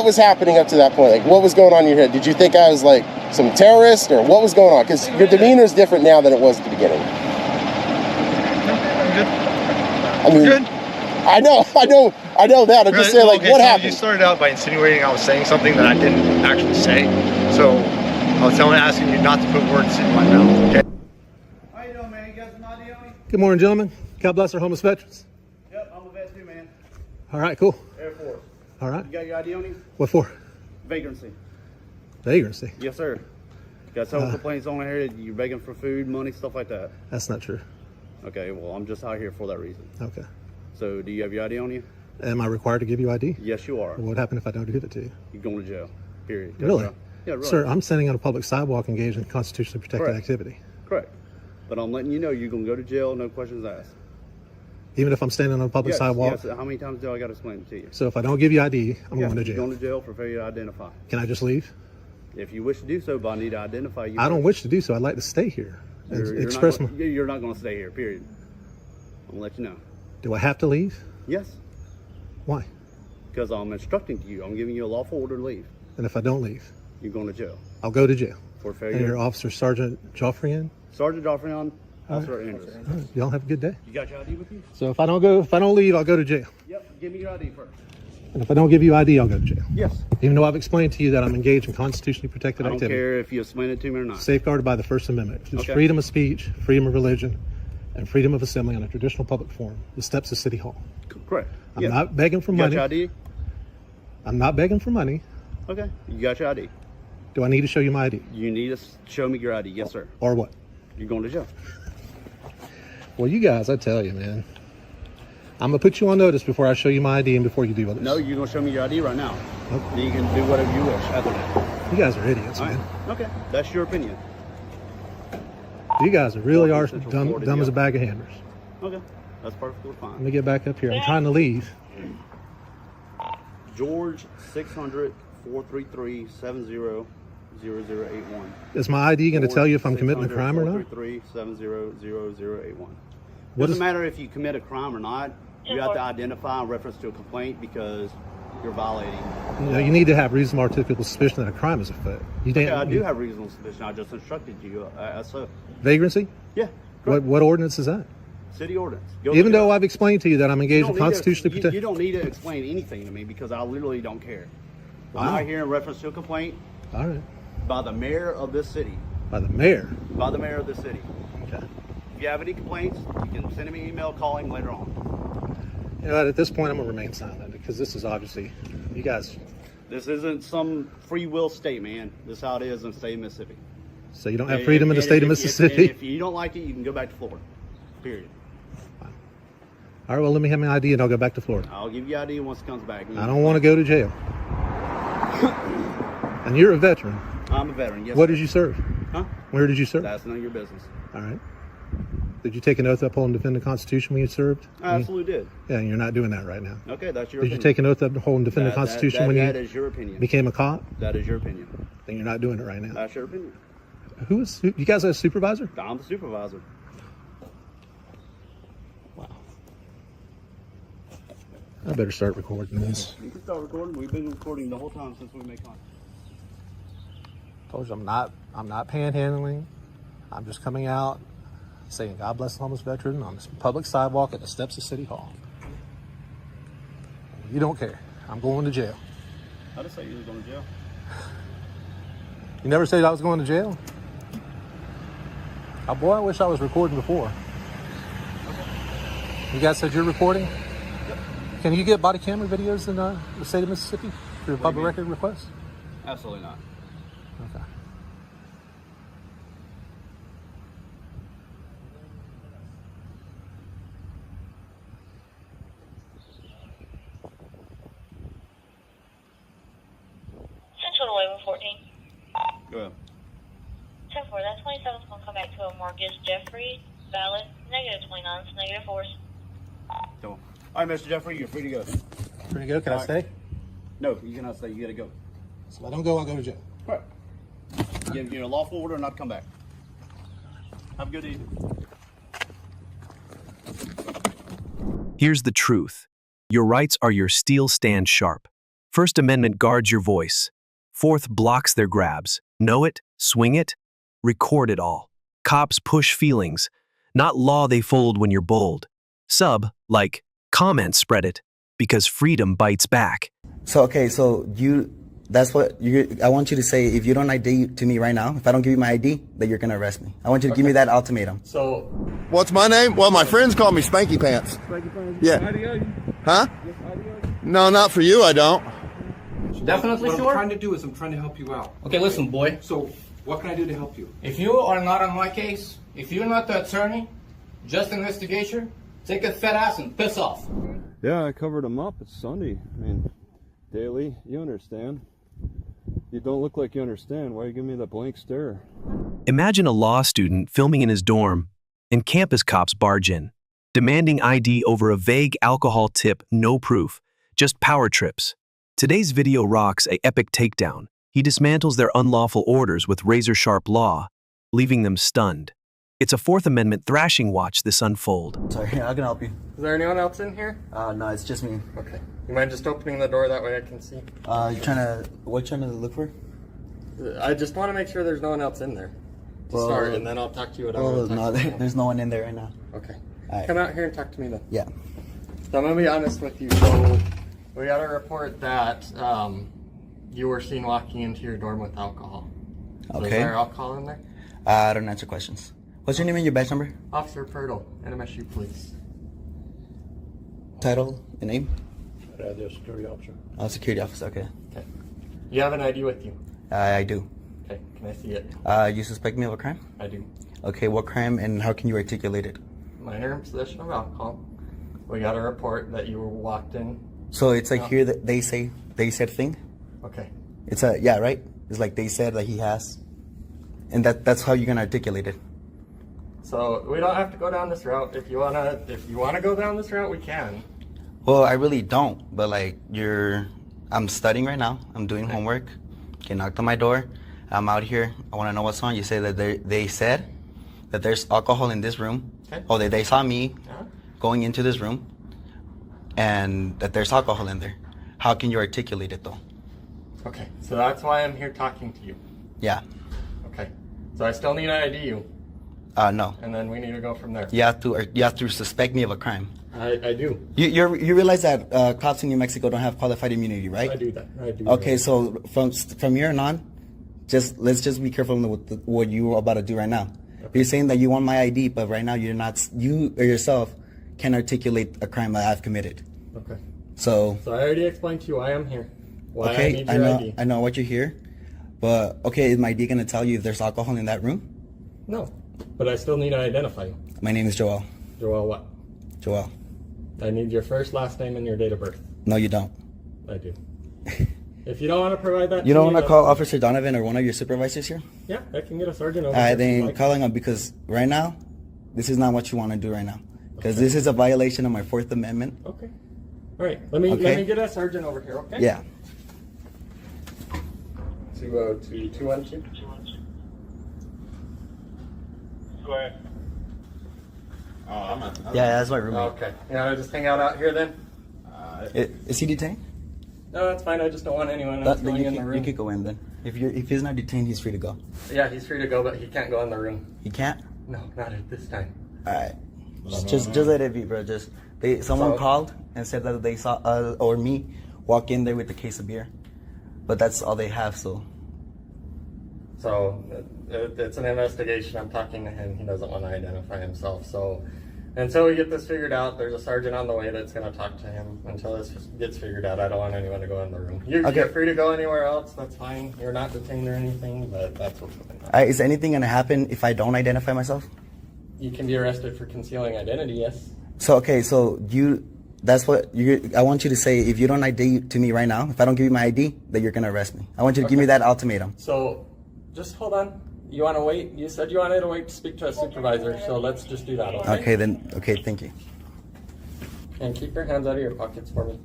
was happening up to that point? Like, what was going on in your head? Did you think I was like some terrorist, or what was going on? Because your demeanor is different now than it was at the beginning. I mean, good. I know that. I'm just saying, like, what happened? You started out by insinuating I was saying something that I didn't actually say. So I was asking you not to put words in my mouth. Okay. How you doing, man? You got some ID on you? Good morning, gentlemen. God bless our homeless veterans. Yep, I'm a vet too, man. All right, cool. Air Force. All right. You got your ID on you? What for? Vagrancy. Vagrancy? Yes, sir. You got some complaints on here that you're begging for food, money, stuff like that. That's not true. Okay, well, I'm just out here for that reason. Okay. So, do you have your ID on you? Am I required to give you ID? Yes, you are. What happened if I don't give it to you? You're going to jail. Period. Really? Yeah, really. Sir, I'm standing on a public sidewalk engaged in constitutionally protected Correct. activity. Correct. But I'm letting you know you're going to go to jail, no questions asked. Even if I'm standing on a public sidewalk? Yes. How many times do I got to explain it to you? So if I don't give you ID, I'm going to You're jail. going to jail for failure to identify. Can I just leave? If you wish to do so, but I need to identify you. I don't wish to do so. I'd like to stay here and express my... You're not going to stay here, period. I'm going to let you know. Do I have to leave? Yes. Why? Because I'm instructing you. I'm giving you a lawful order to leave. And if I don't leave? You're going to jail. I'll go to jail. For failure. And you're Officer Sergeant Joffrian? Sergeant Joffrian, Officer Andrews. All right. Y'all have a good day. You got your ID with you? So if I don't leave, I'll go to jail. Yep. Give me your ID first. And if I don't give you ID, I'll go to jail. Yes. Even though I've explained to you that I'm engaged in constitutionally protected I don't activity. care if you explain it to me or not. Safeguarded by the First Amendment. It's Okay. freedom of speech, freedom of religion, and freedom of assembly on a traditional public forum. The steps of City Hall. Correct. I'm not begging for You money. got your ID? I'm not begging for money. Okay. You got your ID? Do I need to show you my ID? You need to show me your ID. Yes, sir. Or what? You're going to jail. Well, you guys, I tell you, man. I'm going to put you on notice before I show you my ID and before you do all this. No, you're going to show me your ID right now. Okay. Then you can do whatever you wish after that. You guys are idiots, All right. man. Okay. That's your opinion. You guys really are Central dumb Florida, as a yeah. bag of hammers. Okay. That's perfectly fine. Let me get back up here. I'm trying to leave. George 600-433-700081. Is my ID going to tell you if I'm committing a crime or not? 433-700081. What Doesn't is- matter if you commit a crime or not. You have to identify in reference to a complaint because you're violating. You know, you need to have reasonable articulable suspicion that a crime is afoot. You Okay, can't. I do have reasonable suspicion. I just instructed you. So, Vagrancy? yeah. What ordinance is that? City ordinance. Go Even look it though up. I've explained to you that I'm engaged in You don't need to- constitutionally protected. You don't need to explain anything to me because I literally don't care. I'm Wow. out here in reference to a complaint All right. by the mayor of this city. By the mayor. By the mayor of this city. Okay. If you have any complaints, you can send me an email, call him later on. You know what? At this point, I'm gonna remain silent because this is obviously, you guys. This isn't some free will state, man. This is how it is in the state of Mississippi. So you don't have freedom in the state of Mississippi. If you don't like it, you can go back to Florida. Period. All right. Well, let me have my ID and I'll go back to Florida. I'll give you ID once it comes back. I don't want to go to jail. And you're a veteran. I'm a veteran. Yes. What sir. did you serve? Huh? Where did you serve? That's none of your business. All right. Did you take an oath to uphold and defend the Constitution when you served? I absolutely did. Yeah, and you're not doing that right now. Okay, that's your Did opinion. you take an oath to uphold and defend the Constitution when you that is your opinion. became a cop? That is your opinion. Then you're not doing it right now. That's your opinion. Who you guys have a supervisor? I'm the supervisor. I better start recording this. You can start recording. We've been recording the whole time since we made contact. Told you I'm not panhandling. I'm just coming out saying God bless the homeless veteran on this public sidewalk at the steps of City Hall. You don't care. I'm going to jail. I just say you was going to jail. You never said I was going to jail? Oh boy, I wish I was recording before. You guys said you're recording? Yep. Can you get body camera videos in the state of Mississippi through a public record request? Absolutely not. Okay. 1014. Go ahead. 10-4, that 27's going to come back to a mortgage. Jeffrey, valid, negative 29, so negative 4s. All right, Mr. Jeffrey, you're free to go. Free to go? Can I stay? No, you cannot stay. You got to go. So I don't go, I'll go to jail. All right. Give you a lawful order not to come back. Have a good evening. Here's the truth. Your rights are your steel stand sharp. First Amendment guards your voice. Fourth blocks their grabs. Know it, swing it, record it all. Cops push feelings, not law they fold when you're bold. Sub, like, comment spread it, because freedom bites back. So, okay, so that's what I want you to say. If you don't ID to me right now, if I don't give you my ID, that you're going to arrest me. I want you to give me that ultimatum. So, What's my name? Well, my friends call me Spanky Pants. Yeah. Huh? No, not for you, I don't. Definitely what sure? I'm trying to do is I'm trying to help you out. Okay, listen, boy. So, what can I do to help you? If you are not on my case, if you're not the attorney, just investigator, take a fat ass and piss off. Yeah, I covered him up. It's Sunday. I mean, Daily, you understand. You don't look like you understand. Why are you giving me that blank stare? Imagine a law student filming in his dorm, and campus cops barge in, demanding ID over a vague alcohol tip, no proof, just power trips. Today's video rocks an epic takedown. He dismantles their unlawful orders with razor-sharp law, leaving them stunned. It's a Fourth Amendment thrashing watch this unfold. Sorry, how can I help you? Is there anyone else in here? No, it's just me. Okay. You mind just opening the door, that way I can see? What you trying to look for? I just want to make sure there's no one else in there. To start, and then I'll talk to you about there's no one in there right now. Okay. All right. Come out here and talk to me then. Yeah. So I'm going to be honest with you. So we got a report that you were seen walking into your dorm with alcohol. So Okay. Is there alcohol in there? I don't answer questions. What's your name and your badge number? Officer Purtle, NMSU Police. Title and name? The security officer. Oh, security officer, okay. Okay. You have an ID with you? I do. Okay, can I see it? You suspect me of a crime? I do. Okay, what crime and how can you articulate it? Minor in possession of alcohol. We got a report that you were walked in. So it's like here that they said thing? Okay. It's yeah, right? It's like they said that he has. And that's how you're gonna articulate it. So we don't have to go down this route. If you wanna go down this route, we can. Well, I really don't, but like I'm studying right now. I'm doing homework. You knocked on my door. I'm out here. I want to know what's on. You say that they said that there's alcohol in this room. Okay. Oh, they saw me going into this room, and that there's alcohol in there. How can you articulate it though? Okay, so that's why I'm here talking to you. Yeah. Okay, so I still need to ID you. No. And then we need to go from there. You have to suspect me of a crime. I do. You realize that cops in New Mexico don't have qualified immunity, right? I do that. I do. Okay, so from here on, let's just be careful with what you're about to do right now. Okay. You're saying that you want my ID, but right now you or yourself can articulate a crime that I've committed. Okay. So I already explained to you why I'm here. Why okay, I need your ID. I know what you're here, but okay, is my ID gonna tell you if there's alcohol in that room? No, but I still need to identify you. My name is Joel. Joel what? Joel. I need your first, last name, and your date of birth. No, you don't. I do. If you don't want to provide that, you don't want to call Officer Donovan or one of your supervisors here? Yeah, I can get a sergeant over. Then calling him because right now, this is not what you want to do right now. Because this is a violation of my Fourth Amendment. Okay. All right. Let me get a sergeant over here. Okay. Yeah. 202-212. Go ahead. Yeah, that's my roommate. Okay. You want to just hang out here then? Is he detained? No, that's fine. I just don't want anyone else going in the room. You could go in then. If he's not detained, he's free to go. Yeah, he's free to go, but he can't go in the room. He can't? No, not at this time. All right. Just let it be, bro. Someone called and said that they saw or me walk in there with a case of beer, but that's all they have. So it's an investigation. I'm talking to him. He doesn't want to identify himself. So until we get this figured out, there's a sergeant on the way that's going to talk to him. Until this gets figured out, I don't want anyone to go in the room. You're free to go anywhere else. That's fine. You're not detained or anything, but that's what's going on. Is anything going to happen if I don't identify myself? You can be arrested for concealing identity, yes. So That's what I want you to say. If you don't ID to me right now, if I don't give you my ID, then you're gonna arrest me. I want you to give me that ultimatum. So, just hold on. You want to wait? You said you wanted to wait to speak to a supervisor, so let's just do that, okay? Okay, then. Okay, thank you. And keep your hands out of your pockets for me.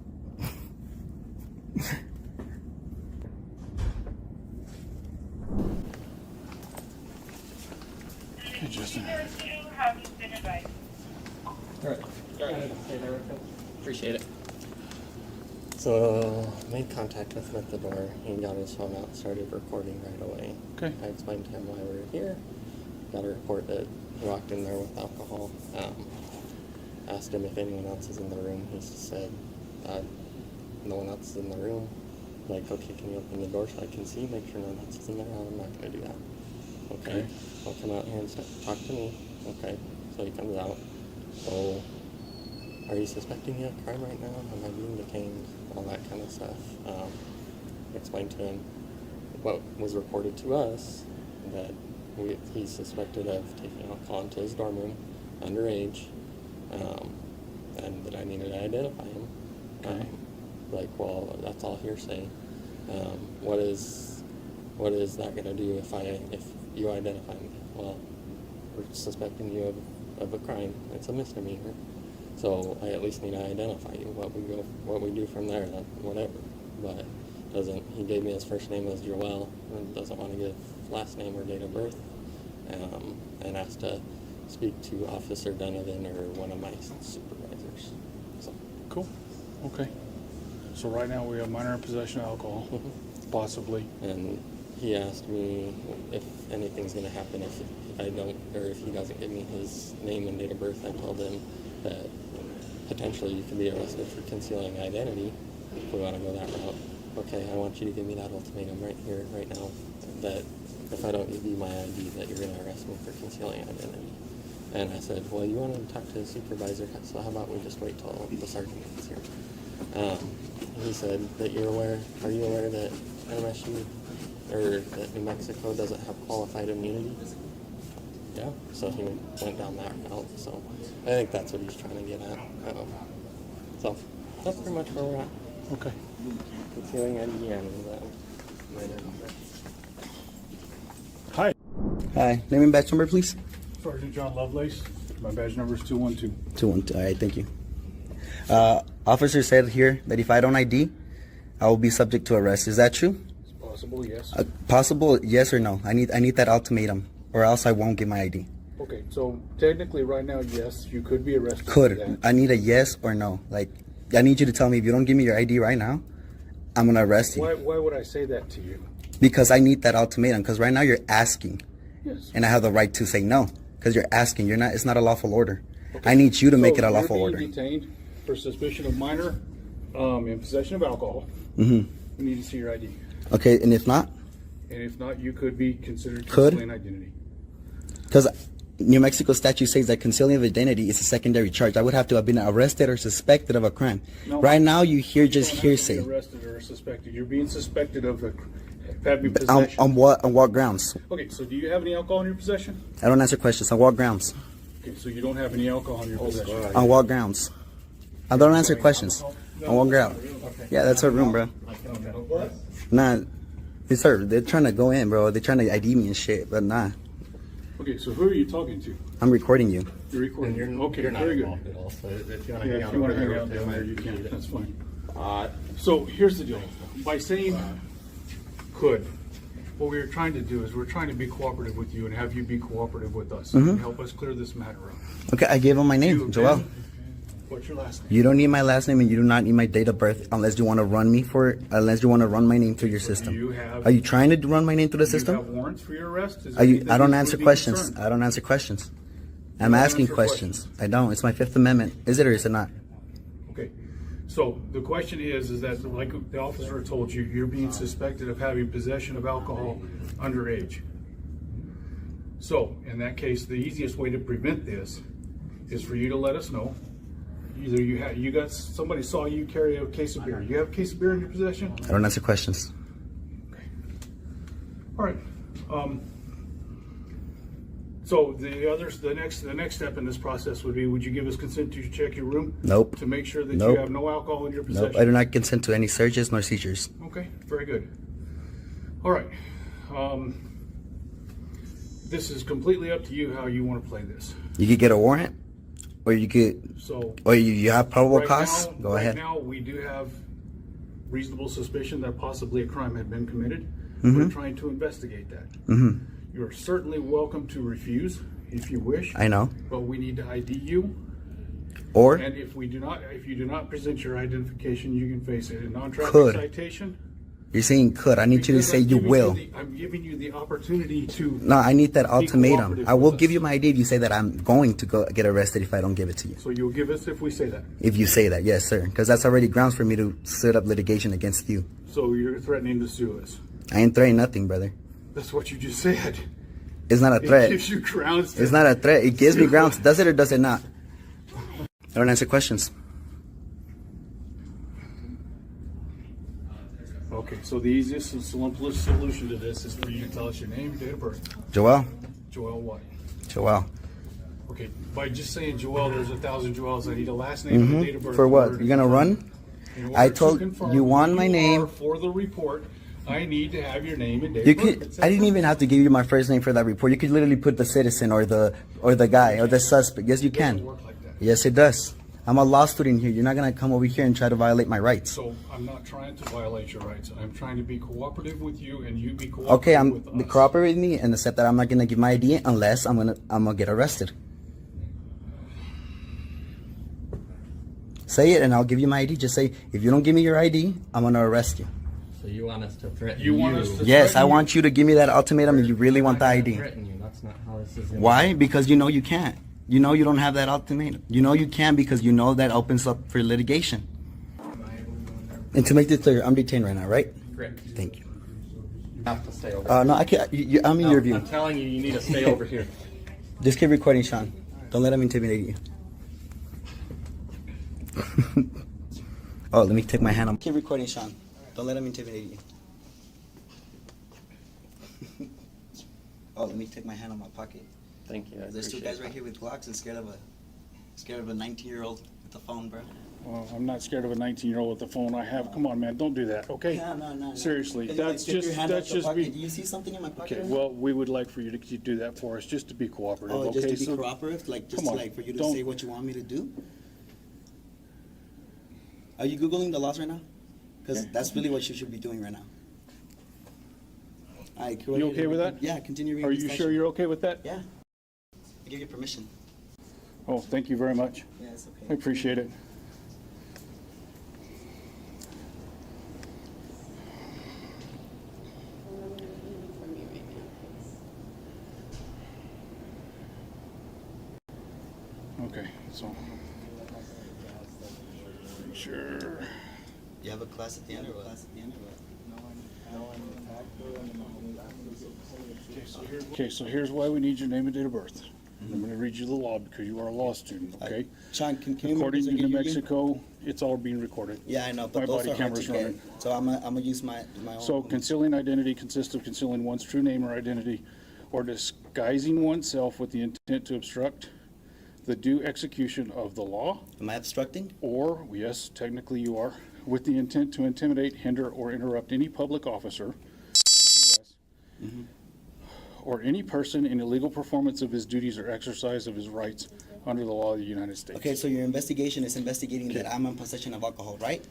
Hey, Justin. Alright. Appreciate it. So, made contact with him at the door. He got his phone out and started recording right away. Okay. I explained to him why we were here. Got a report that he walked in there with alcohol. Asked him if anyone else is in the room. He said, no one else is in the room. Like, okay, can you open the door so I can see? Make sure no one else is in there? I'm not going to do that. Okay. I'll come out here and talk to me. Okay. So he comes out. So, are you suspecting me of crime right now? Am I being detained? All that kind of stuff. Explained to him what was reported to us, that he's suspected of taking alcohol into his dorm room, underage, and that I needed to identify him. Okay. Like, well, that's all hearsay. What is that going to do if you identify me? Well, we're suspecting you of a crime. It's a misdemeanor. So I at least need to identify you. What we do from there, whatever. But he gave me his first name as Joel, and doesn't want to give last name or date of birth, and asked to speak to Officer Donovan or one of my supervisors. So. Cool. Okay. So right now we have minor in possession of alcohol, possibly. And he asked me if anything's going to happen if I don't, or if he doesn't give me his name and date of birth. I told him that potentially you could be arrested for concealing identity if we want to go that route. Okay, I want you to give me that ultimatum right here, right now, that if I don't give you my ID, that you're going to arrest me for concealing identity. And I said, well, you wanted to talk to the supervisor, so how about we just wait till the sergeant gets here? He said that are you aware that MSU, or that New Mexico doesn't have qualified immunity? Yeah, so he went down that route. So I think that's what he's trying to get at. So that's pretty much where we're at. Okay. Concealing ID and minor. Hi. Hi. Name and badge number, please. Sergeant John Lovelace. My badge number is 212. 212. All right, thank you. Officer said here that if I don't ID, I will be subject to arrest. Is that true? It's possible, yes. Possible, yes or no? I need that ultimatum, or else I won't get my ID. Okay, so technically right now, yes, you could be arrested. Could. I need a yes or no. Like, I need you to tell me, if you don't give me your ID right now, I'm going to arrest you. Why would I say that to you? Because I need that ultimatum, because right now you're asking. Yes. And I have the right to say no, because you're asking. It's not a lawful order. Okay. I need you to make it a lawful order. You're being detained for suspicion of minor in possession of alcohol. Mm-hmm. We need to see your ID. Okay, and if not? And if not, you could be considered concealing identity. Because New Mexico statute says that concealing of identity is a secondary charge. I would have to have been arrested or suspected of a crime. No, right now, you hear just hearsay. Arrested or suspected. You're being suspected of having possession. On what grounds? Okay, so do you have any alcohol in your possession? I don't answer questions. On what grounds? Okay, so you don't have any alcohol in your possession. On what grounds? I don't answer questions. On what ground? Yeah, that's our room, bro. Nah, yes, sir. They're trying to go in, bro. They're trying to ID me and shit, but nah. Okay, so who are you talking to? I'm recording you. You're recording. Okay, you're not very involved good. at all, so if You want to hang out down there, you can. That's fine. So here's the deal. By saying could, what we were trying to do is we're trying to be cooperative with you and have you be cooperative with us and help us clear this matter up. Okay, I gave him my name, Joel. What's your last name? You don't need my last name and you do not need my date of birth unless you want to run me for it, unless you want to run my name through your system. Are you trying to run my name through the system? Do you have warrants for your arrest? I don't answer questions. I don't answer questions. I'm asking questions. I don't. It's my Fifth Amendment. Is it or is it not? Okay. So the question is that like the officer told you, you're being suspected of having possession of alcohol underage. So in that case, the easiest way to prevent this is for you to let us know. Either somebody saw you carry a case of beer. You have a case of beer in your possession? I don't answer questions. Okay. All right. So the next step in this process would be, would you give us consent to check your room? Nope. To make sure that Nope. you have no alcohol in your possession? Nope, I do not consent to any searches nor seizures. Okay, very good. All right. This is completely up to you how you want to play this. You could get a warrant, or you could, or you have probable cause. Go ahead. Right now, we do have reasonable suspicion that possibly a crime had been committed. Mhm. We're trying to investigate that. Mhm. You're certainly welcome to refuse if you wish. I know. But we need to ID you. Or And if you do not present your identification, you can face a non-traffic Could. citation. you're saying could. I need you to say you will. I'm giving you the opportunity to. No, I need that be ultimatum. cooperative I will with give us. you my ID if you say that I'm going to go get arrested if I don't give it to you. So you'll give us if we say that. If you say that, yes, sir. Because that's already grounds for me to set up litigation against you. So you're threatening to sue us. I ain't threatening nothing, brother. That's what you just said. It's not a It threat. gives you grounds to- It's not a threat. It gives me grounds. Does it or does it not? I don't answer questions. Okay, so the easiest and simplest solution to this is for you to tell us your name, date of birth. Joel. Joel what? Joel. Okay, by just saying Joel, there's 1,000 Joels. I need a last name and a date of birth. For in what? order You're gonna run? in order I to told confirm you want who my you name. are for the report. I need to have your name and date You of birth. could. I didn't even have to give you my first name for that report. You could literally put the citizen or the guy or the suspect. Yes, you can. Yes, it does. I'm a law student here. You're not gonna come over here and try to violate my rights. So I'm not trying to violate your rights. I'm trying to be cooperative with you, and you be cooperative Okay, with us. cooperate with me and accept that I'm not gonna give my ID unless I'm gonna get arrested. Say it and I'll give you my ID. Just say, if you don't give me your ID, I'm gonna arrest you. So you want us to threaten You want us to Yes, I threaten want you to give me that ultimatum if you really want the ID. threaten you. That's not how this is. Why? Because you know you can't. You know you don't have that ultimatum. You know you can because you know that opens up for litigation. And to make this clear, I'm detained right now, right? Correct. Thank you. You have to stay over. No, I can't. I'm in your view. I'm telling you, you need to stay over here. Just keep recording, Sean. Don't let him intimidate you. Oh, let me take my hand on. Keep recording, Sean. Don't let him intimidate you. Oh, let me take my hand on my pocket. Thank you. There's two guys right here with Glocks and scared of a 19-year-old with the phone, bro. Well, I'm not scared of a 19-year-old with the phone I have. Come on, man, don't do that, okay? No. Seriously, Hey, that's get your just hand out your pocket. me. Do you see something in my pocket? Okay, well, we would like for you to do that for us, just to be cooperative. Oh, okay? just to be So- cooperative, like just come on, like for you to don't- say what you want me to do. Are you googling the laws right now? Because that's really what you should be doing right now. All right, You okay with that? Yeah, continue reading. Are the you statute. sure you're okay with that? Yeah. I give you permission. Oh, thank you very much. Yeah, it's okay. I appreciate it. Okay, so sure. You have a class at the end or what? Okay, so here's why we need your name and date of birth. I'm going to read you the law because you are a law student, okay? Sean, can you According to repeat New again? Mexico, it's all being recorded. Yeah, I know, but My those body are hard camera's to get. running. So I'm gonna use my own. So concealing identity consists of concealing one's true name or identity or disguising oneself with the intent to obstruct the due execution of the law. Am I obstructing? Or, yes, technically you are, with the intent to intimidate, hinder, or interrupt any public officer or any person in illegal performance of his duties or exercise of his rights under the law of the United States. Okay, so your investigation is investigating that I'm in possession of alcohol, right?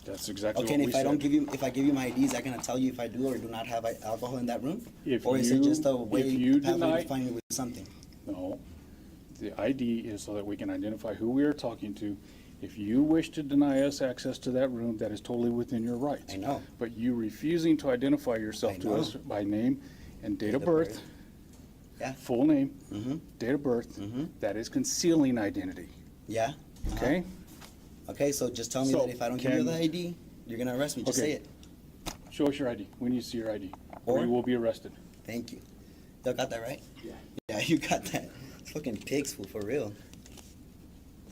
That's exactly Okay, what and we if I don't said. give you, if I give you my ID, is that gonna tell you if I do or do not have alcohol in that room? If Or is it you- just a way if you pathway deny- to find me with something? No, the ID is so that we can identify who we are talking to. If you wish to deny us access to that room, that is totally within your rights. I know. But you refusing to identify yourself to us by name and date of birth, Yeah. full name, date of birth, that is concealing identity, Yeah? okay? Okay, so just tell me So that if I don't give you can- the ID, you're gonna arrest me. Just Okay. say it. Show us your ID. We need to see your ID, or Or- you will be arrested. Thank you. Y'all got that right? Yeah. Yeah, you got that. Fucking pigs, fool, for real.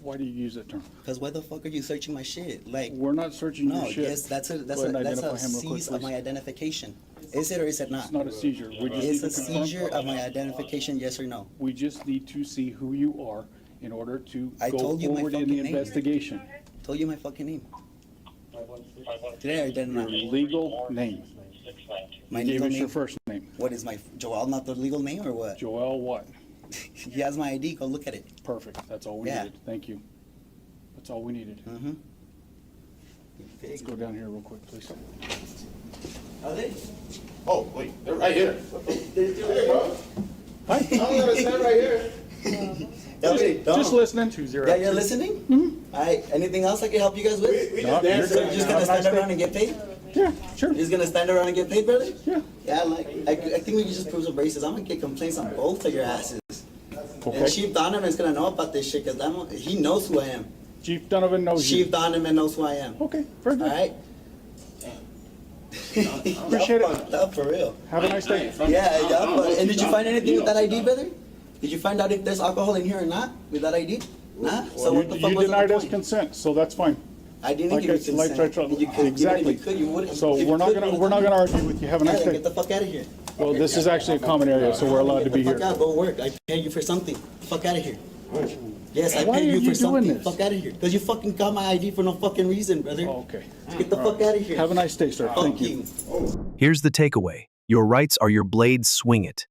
Why do you use that term? Because why the fuck are you searching my shit? Like, we're not searching your shit. Yes, that's a seize of my identification. Is it or is it not? It's not a seizure. We just Is need a to confirm. seizure of my identification, yes or no? We just need to see who you are in order to I go told you my forward in the fucking name. investigation. Told you my fucking name. Today I did not. Your legal name. My You gave legal us name. your first name. What is my Joel? Not the legal name or what? Joel what? He has my ID. Go look at it. Perfect. That's all we Yeah. needed. Thank you. That's all we needed. Mm-hmm. Let's go down here real quick, please. Are they? Oh, wait, they're right here. Hi. I'm gonna stand right here. Just listening. Yeah, you're listening? Mm-hmm. All right. Anything else I can help you guys with? We just danced. So you're just gonna stand around and get paid? Yeah, sure. You're just gonna stand around and get paid, brother? Yeah. Yeah, like I think we can just prove some races. I'm gonna get complaints on both of your asses. Okay. And Chief Donovan's gonna know about this shit because he knows who I am. Chief Donovan knows you. Chief Donovan knows who I am. Okay, very good. All right. Appreciate it. Up for real. Have a nice day. Yeah. And did you find anything with that ID, brother? Did you find out if there's alcohol in here or not with that ID? Nah. So what the fuck You was denied the us point? consent, so that's fine. I didn't give you consent. Exactly. So we're not gonna argue with you. Have a nice day. Get the fuck out of here. Well, this is actually a common area, so we're allowed to be here. Fuck out. Go work. I pay you for something. Fuck out of here. Yes, I Why paid are you you for something. doing this? Fuck out of here. Because you fucking got my ID for no fucking reason, brother. Okay. Get the fuck out of here. Have a nice day, sir. Thank you. Here's the takeaway. Your rights are your blades, swing it.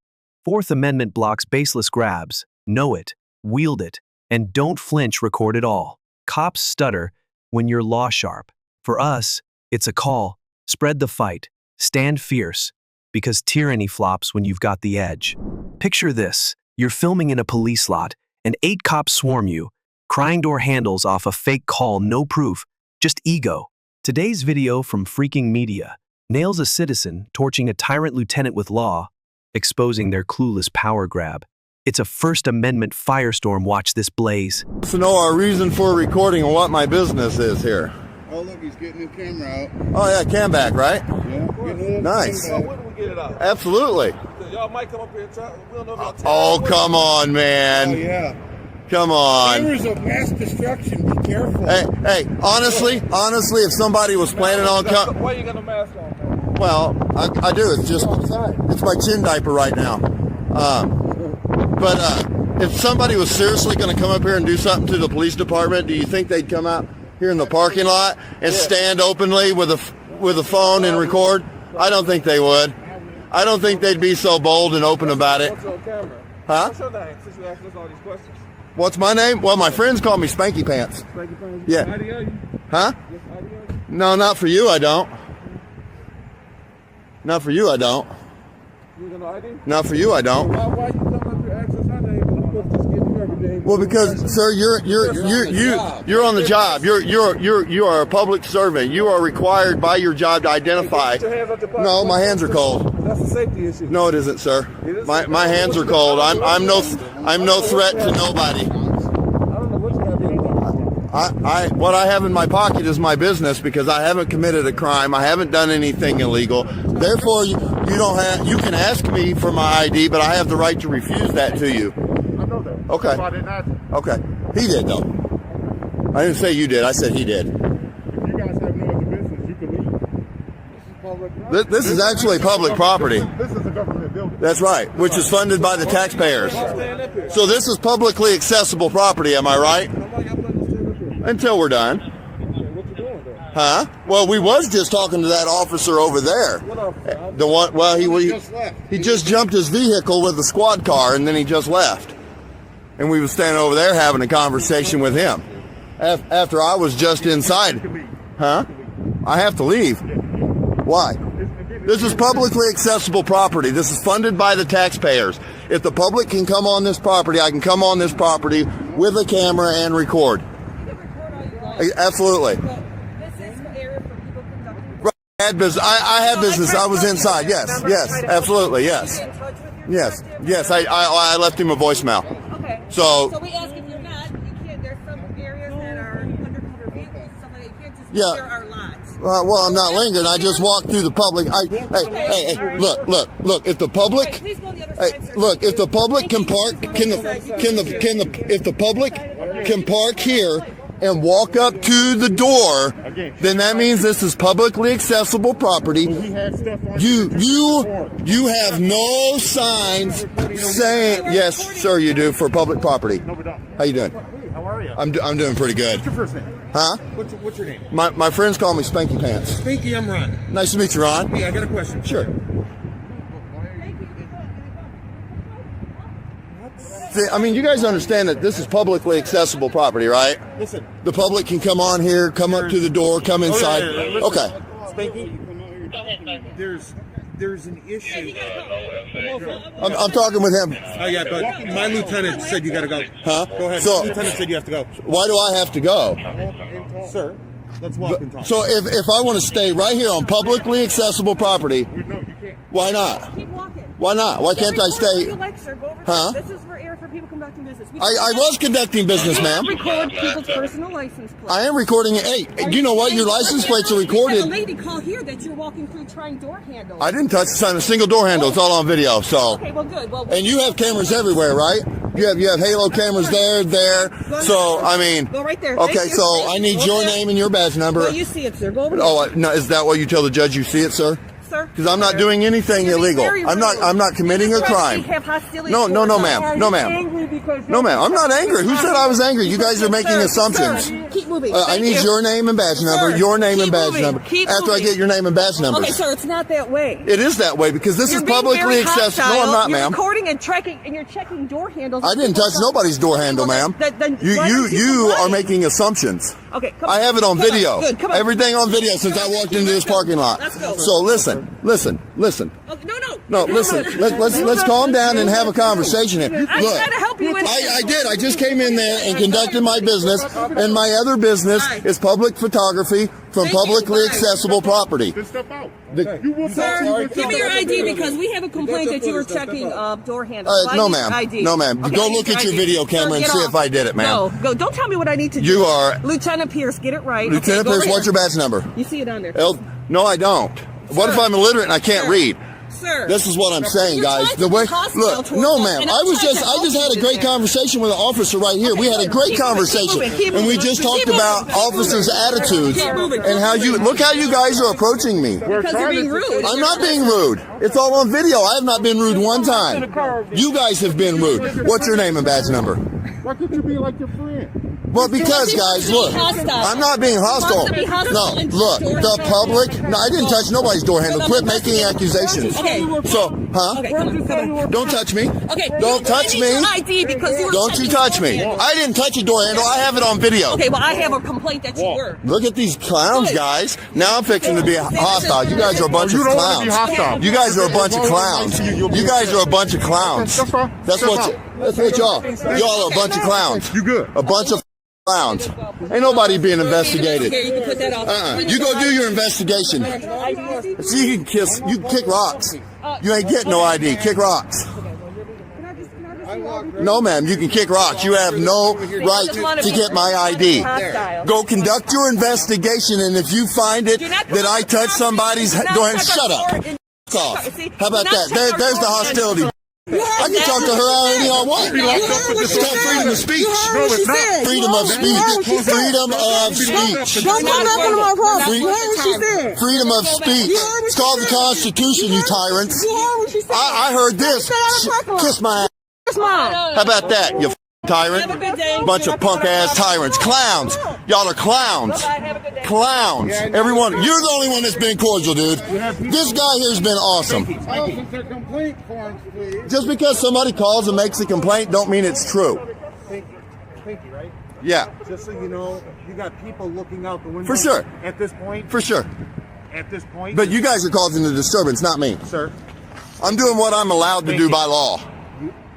Fourth Amendment blocks baseless grabs. Know it, wield it, and don't flinch, record it all. Cops stutter when you're law sharp. For us, it's a call. Spread the fight. Stand fierce. Because tyranny flops when you've got the edge. Picture this. You're filming in a police lot, and 8 cops swarm you. Crying door handles off a fake call, no proof, just ego. Today's video from Freaking Media nails a citizen torching a tyrant lieutenant with law, exposing their clueless power grab. It's a First Amendment firestorm. Watch this blaze. To know our reason for recording and what my business is here. Oh, look, he's getting the camera out. Oh, yeah, cam back, right? Yeah. Nice. So when do we get it out? Absolutely. Y'all might come up here and try. We don't know about Oh, come on, man. Oh, yeah. Come on. Cameras of mass destruction. Be careful. Hey, honestly, if somebody was planning on coming... Why you got no mask on? Well, I do. It's just, it's my chin diaper right now. But if somebody was seriously going to come up here and do something to the police department, do you think they'd come out here in the parking lot and stand openly with a phone and record? I don't think they would. I don't think they'd be so bold and open about it. What's on camera? Huh? What's your name? Since you asked us all these questions. What's my name? Well, my friends call me Spanky Pants. Spanky Pants. Yeah. ID on you? Huh? Yes, ID on you? No, not for you, I don't. Not for you, I don't. You got no ID? Not for you, I don't. Why you come up here asking us our name? I'm supposed to just give you every day. Well, because sir, you're on the job. You are a public servant. You are required by your job to identify. Put your hands up your pocket. No, my hands are cold. That's a safety issue. No, it isn't, sir. My hands are cold. I'm no threat to nobody. What I have in my pocket is my business because I haven't committed a crime. I haven't done anything illegal. Therefore, you can ask me for my ID, but I have the right to refuse that to you. I know that. Okay. So I didn't ask you. Okay. He did though. I didn't say you did. I said he did. If you guys have no other business, you can leave. This is public. This is actually public property. This is a government building. That's right, which is funded by the taxpayers. So this is publicly accessible property, am I right? Until we're done. Huh? Well, we was just talking to that officer over there. The one, well, he just jumped his vehicle with a squad car and then he just left. And we was standing over there having a conversation with him. After I was just inside. Huh? I have to leave. Why? This is publicly accessible property. This is funded by the taxpayers. If the public can come on this property, I can come on this property with a camera and record. Absolutely. I had business. I was inside. Yes. Absolutely. Yes. I left him a voicemail. Okay. So we ask if you're not, you can't. There's some areas that are undercover vehicles and stuff like that. You can't just Yeah. clear our lots. Well, I'm not lingering. I just walked through the public. Hey, look. If the public, if the public can park, if the public can park here and walk up to the door, then that means this is publicly accessible property. You have no signs saying, yes, sir, you do, for public property. How you doing? How are you? I'm doing pretty good. What's your first name? Huh? What's your name? My friends call me Spanky Pants. Spanky, I'm Ron. Nice to meet you, Ron. Hey, I got a question. Sure. See, I mean, you guys understand that this is publicly accessible property, right? Listen. The public can come on here, come up to the door, come inside. Okay. Spanky, there's an issue. I'm talking with him. Oh, yeah, but my lieutenant said you got to go. Huh? Go ahead. So, My lieutenant said you have to go. Why do I have to go? Sir, let's walk and talk. So if I want to stay right here on publicly accessible property, why not? Keep walking. Why not? Why can't I stay? Huh? This is for air for people conducting business. I was conducting business, ma'am. Record people's personal license plates. I am recording it. Hey, you know what? Your license plates are We had recorded. a lady call here that you're walking through trying door handles. I didn't touch a single door handle. It's all on video. So. Okay, well, good. Well, And you have cameras everywhere, right? You have Halo cameras there. So I mean. Go right there. Okay, Thank you. so I need your name and your badge number. Well, you see it, sir. Go over there. Oh, no, is that what you tell the judge? You see it, sir? Sir? Because I'm not doing anything illegal. I'm not committing a crime. No, ma'am. No, ma'am. No, ma'am. I'm not angry. Who said I was angry? You guys are making assumptions. Keep moving. I need your name and badge number. Your name and badge number. After I get your name and badge number. Okay, sir, it's not that way. It is that way because this is publicly accessible. No, I'm not, You're ma'am. recording and tracking, and you're checking door handles. I didn't touch nobody's door handle, ma'am. You are making assumptions. Okay, come I on. have it on Come on. video. Good, come on. Everything on video since I walked into this parking lot. Let's go. So listen. No, listen. Let's calm down and have a conversation here. Look, I'm trying to help you. I did. I just came in there and conducted my business, and my other business is public photography from publicly accessible property. Sir, give me your ID because we have a complaint that you were checking door handles. No, ma'am. No, ma'am. Okay, Go look at your video camera and see if I did it, ma'am. No, go. Don't tell me what I need to do. You are Lieutenant Pierce. Get it right. Lieutenant Pierce. What's your badge number? You see it on there. No, I don't. What if I'm illiterate and I can't read? Sir, this is what I'm saying, guys. The way, look, no, ma'am. I just had a great conversation with an officer right here. We had a great conversation, and we just talked about officers' attitudes and how you look how you guys are approaching me. Because you're being rude. I'm not being rude. It's all on video. I have not been rude one time. You guys have been rude. What's your name and badge number? Why couldn't you be like your friend? Well, because, guys, look, I'm not being hostile. No, look, the public, no, I didn't touch nobody's door handle. Quit making accusations. So, huh? Don't touch me. Don't touch me. Don't you touch me. I didn't touch a door handle. I have it on video. Okay, well, I have a complaint that you were. Look at these clowns, guys. Now I'm fixing to be hostile. You guys are a bunch of clowns. You guys are a bunch of clowns. You guys are a bunch of clowns. That's what y'all. Y'all are a bunch of clowns. You good? A bunch of clowns. Ain't nobody being investigated. You go do your investigation. So you can kick rocks. You ain't getting no ID. Kick rocks. No, ma'am, you can kick rocks. You have no right to get my ID. Go conduct your investigation, and if you find it that I touched somebody's door, shut up. How about that? There's the hostility. I can talk to her any I want. It's called freedom of speech. No, it's not. Freedom of speech. Freedom of speech. Freedom of speech. It's called the Constitution, you tyrants. I heard this. Kiss my ass. How about that, you tyrant? Bunch of punk ass tyrants. Clowns. Y'all are clowns. Clowns. Everyone. You're the only one that's been cordial, dude. This guy here's been awesome. Just because somebody calls and makes a complaint don't mean it's true. Pinky, right? Yeah. Just so you know, you got people looking out the window. For sure. At this point. For sure. At this point. But you guys are causing the disturbance, not me. Sir. I'm doing what I'm allowed to do by law.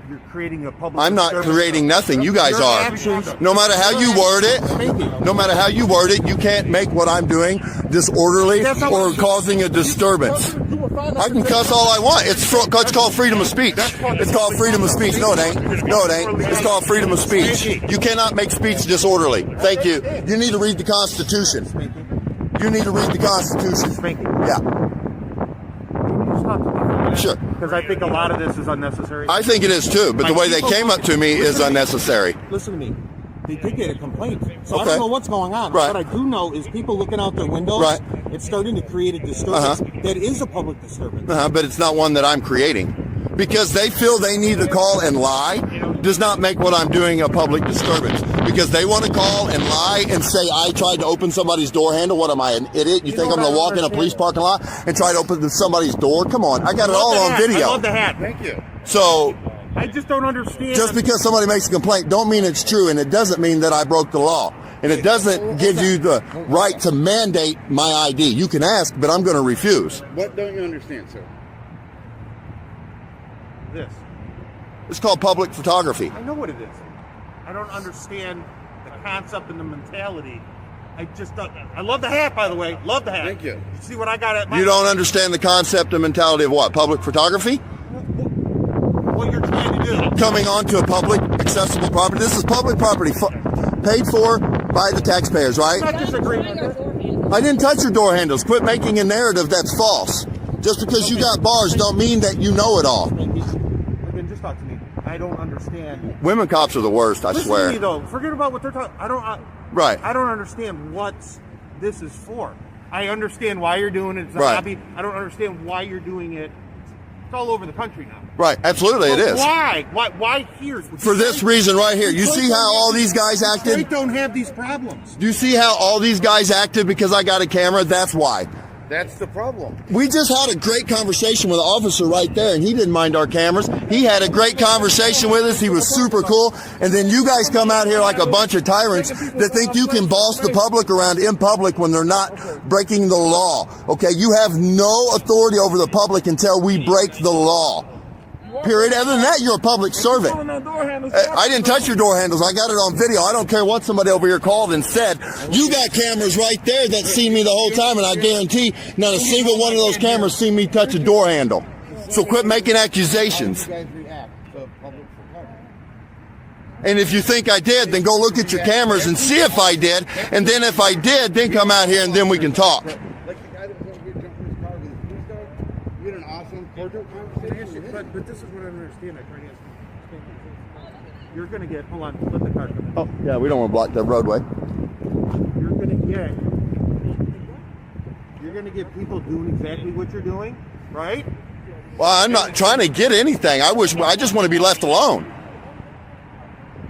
You're creating a public. I'm not creating nothing. You guys are. No matter how you word it, you can't make what I'm doing disorderly or causing a disturbance. I can cuss all I want. It's called freedom of speech. It's called freedom of speech. No, it ain't. No, it ain't. It's called freedom of speech. You cannot make speech disorderly. Thank you. You need to read the Constitution. You need to read the Constitution. Thank you. Yeah. Can you just talk to me for a minute? Sure. Because I think a lot of this is unnecessary. I think it is too, but the way they came up to me is unnecessary. Listen to me. They did get a complaint. So I Okay. don't know what's going on. Right. What I do know is people looking out their windows, Right. it's starting to create a disturbance that is a public disturbance. But it's not one that I'm creating. Because they feel they need to call and lie does not make what I'm doing a public disturbance. Because they want to call and lie and say I tried to open somebody's door handle. What am I, an idiot? You think I'm going to walk in a police parking lot and try to open somebody's door? Come on, I got it all on video. I love the hat. Thank you. So I just don't understand. just because somebody makes a complaint don't mean it's true, and it doesn't mean that I broke the law. And it doesn't give you the right to mandate my ID. You can ask, but I'm going to refuse. What don't you understand, sir? This. It's called public photography. I know what it is. I don't understand the concept and the mentality. I just don't. I love the hat, by the way. Love the hat. Thank you. See what I got at my. You don't understand the concept and mentality of what? Public photography? What you're trying to do. Coming onto a public accessible property. This is public property paid for by the taxpayers, right? I'm not disagreeing with that. I didn't touch your door handles. Quit making a narrative that's false. Just because you got bars don't mean that you know it all. Again, just talk to me. I don't understand. Women cops are the worst, I Listen swear. to me, though. Forget about what they're talking. Right. I don't understand what this is for. I understand why you're doing it. It's a Right. hobby. I don't understand why you're doing it. It's all over the country now. Right, absolutely it is. Why? Why here? For this reason right here. You see how all these guys acted? Detroit don't have these problems. Do you see how all these guys acted because I got a camera? That's why. That's the problem. We just had a great conversation with an officer right there, and he didn't mind our cameras. He had a great conversation with us. He was super cool. And then you guys come out here like a bunch of tyrants that think you can boss the public around in public when they're not breaking the law. Okay, you have no authority over the public until we break the law. Period. Other than that, you're a public servant. I didn't touch your door handles. I got it on video. I don't care what somebody over here called and said. You got cameras right there that seen me the whole time, and I guarantee not a single one of those cameras seen me touch a door handle. So quit making accusations. And if you think I did, then go look at your cameras and see if I did. And then if I did, then come out here and then we can talk. Like the guy that was over here jumping his car with his police dog. You had an awesome cordial conversation. But this is what I don't understand. I try to ask you. You're going to get, hold on, let the car come in. Oh, yeah, we don't want to block the roadway. You're going to get people doing exactly what you're doing, right? Well, I'm not trying to get anything. I just want to be left alone.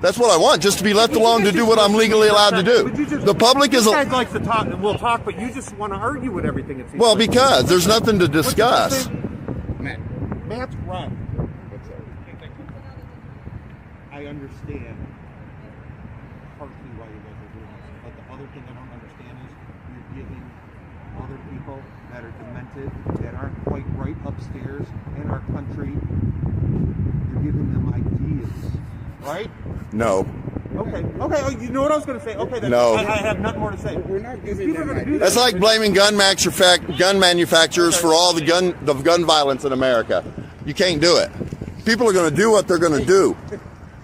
That's what I want, just to be left alone to do what I'm legally allowed to do. The public is... You guys like to talk, and we'll talk, but you just want to argue with everything. It seems Well, like. because there's nothing to discuss. Matt's right. I understand partly why you guys are doing this, but the other thing I don't understand is you're giving other people that are demented, that aren't quite right upstairs in our country, you're giving them ideas, right? No. Okay. Oh, you know what I was going to say? Okay, then No. I have nothing more to say. We're not giving them ideas. That's like blaming gun manufacturers for all the gun violence in America. You can't do it. People are going to do what they're going to do.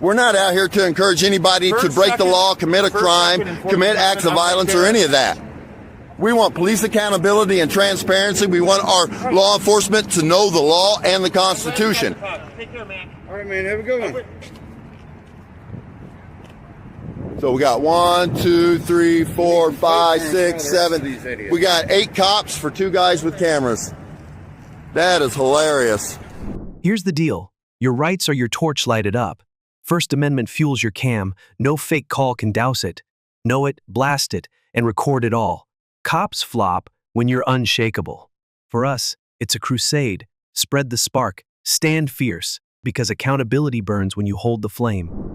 We're not out here to encourage anybody to break the law, commit a crime, commit acts of violence, or any of that. We want police accountability and transparency. We want our law enforcement to know the law and the Constitution. Take care, man. All right, man. Have a good one. So we got 1, 2, 3, 4, 5, 6, 7. We got 8 cops for 2 guys with cameras. That is hilarious. Here's the deal. Your rights are your torch lighted up. First Amendment fuels your cam. No fake call can douse it. Know it, blast it, and record it all. Cops flop when you're unshakable. For us, it's a crusade. Spread the spark. Stand fierce, because accountability burns when you hold the flame.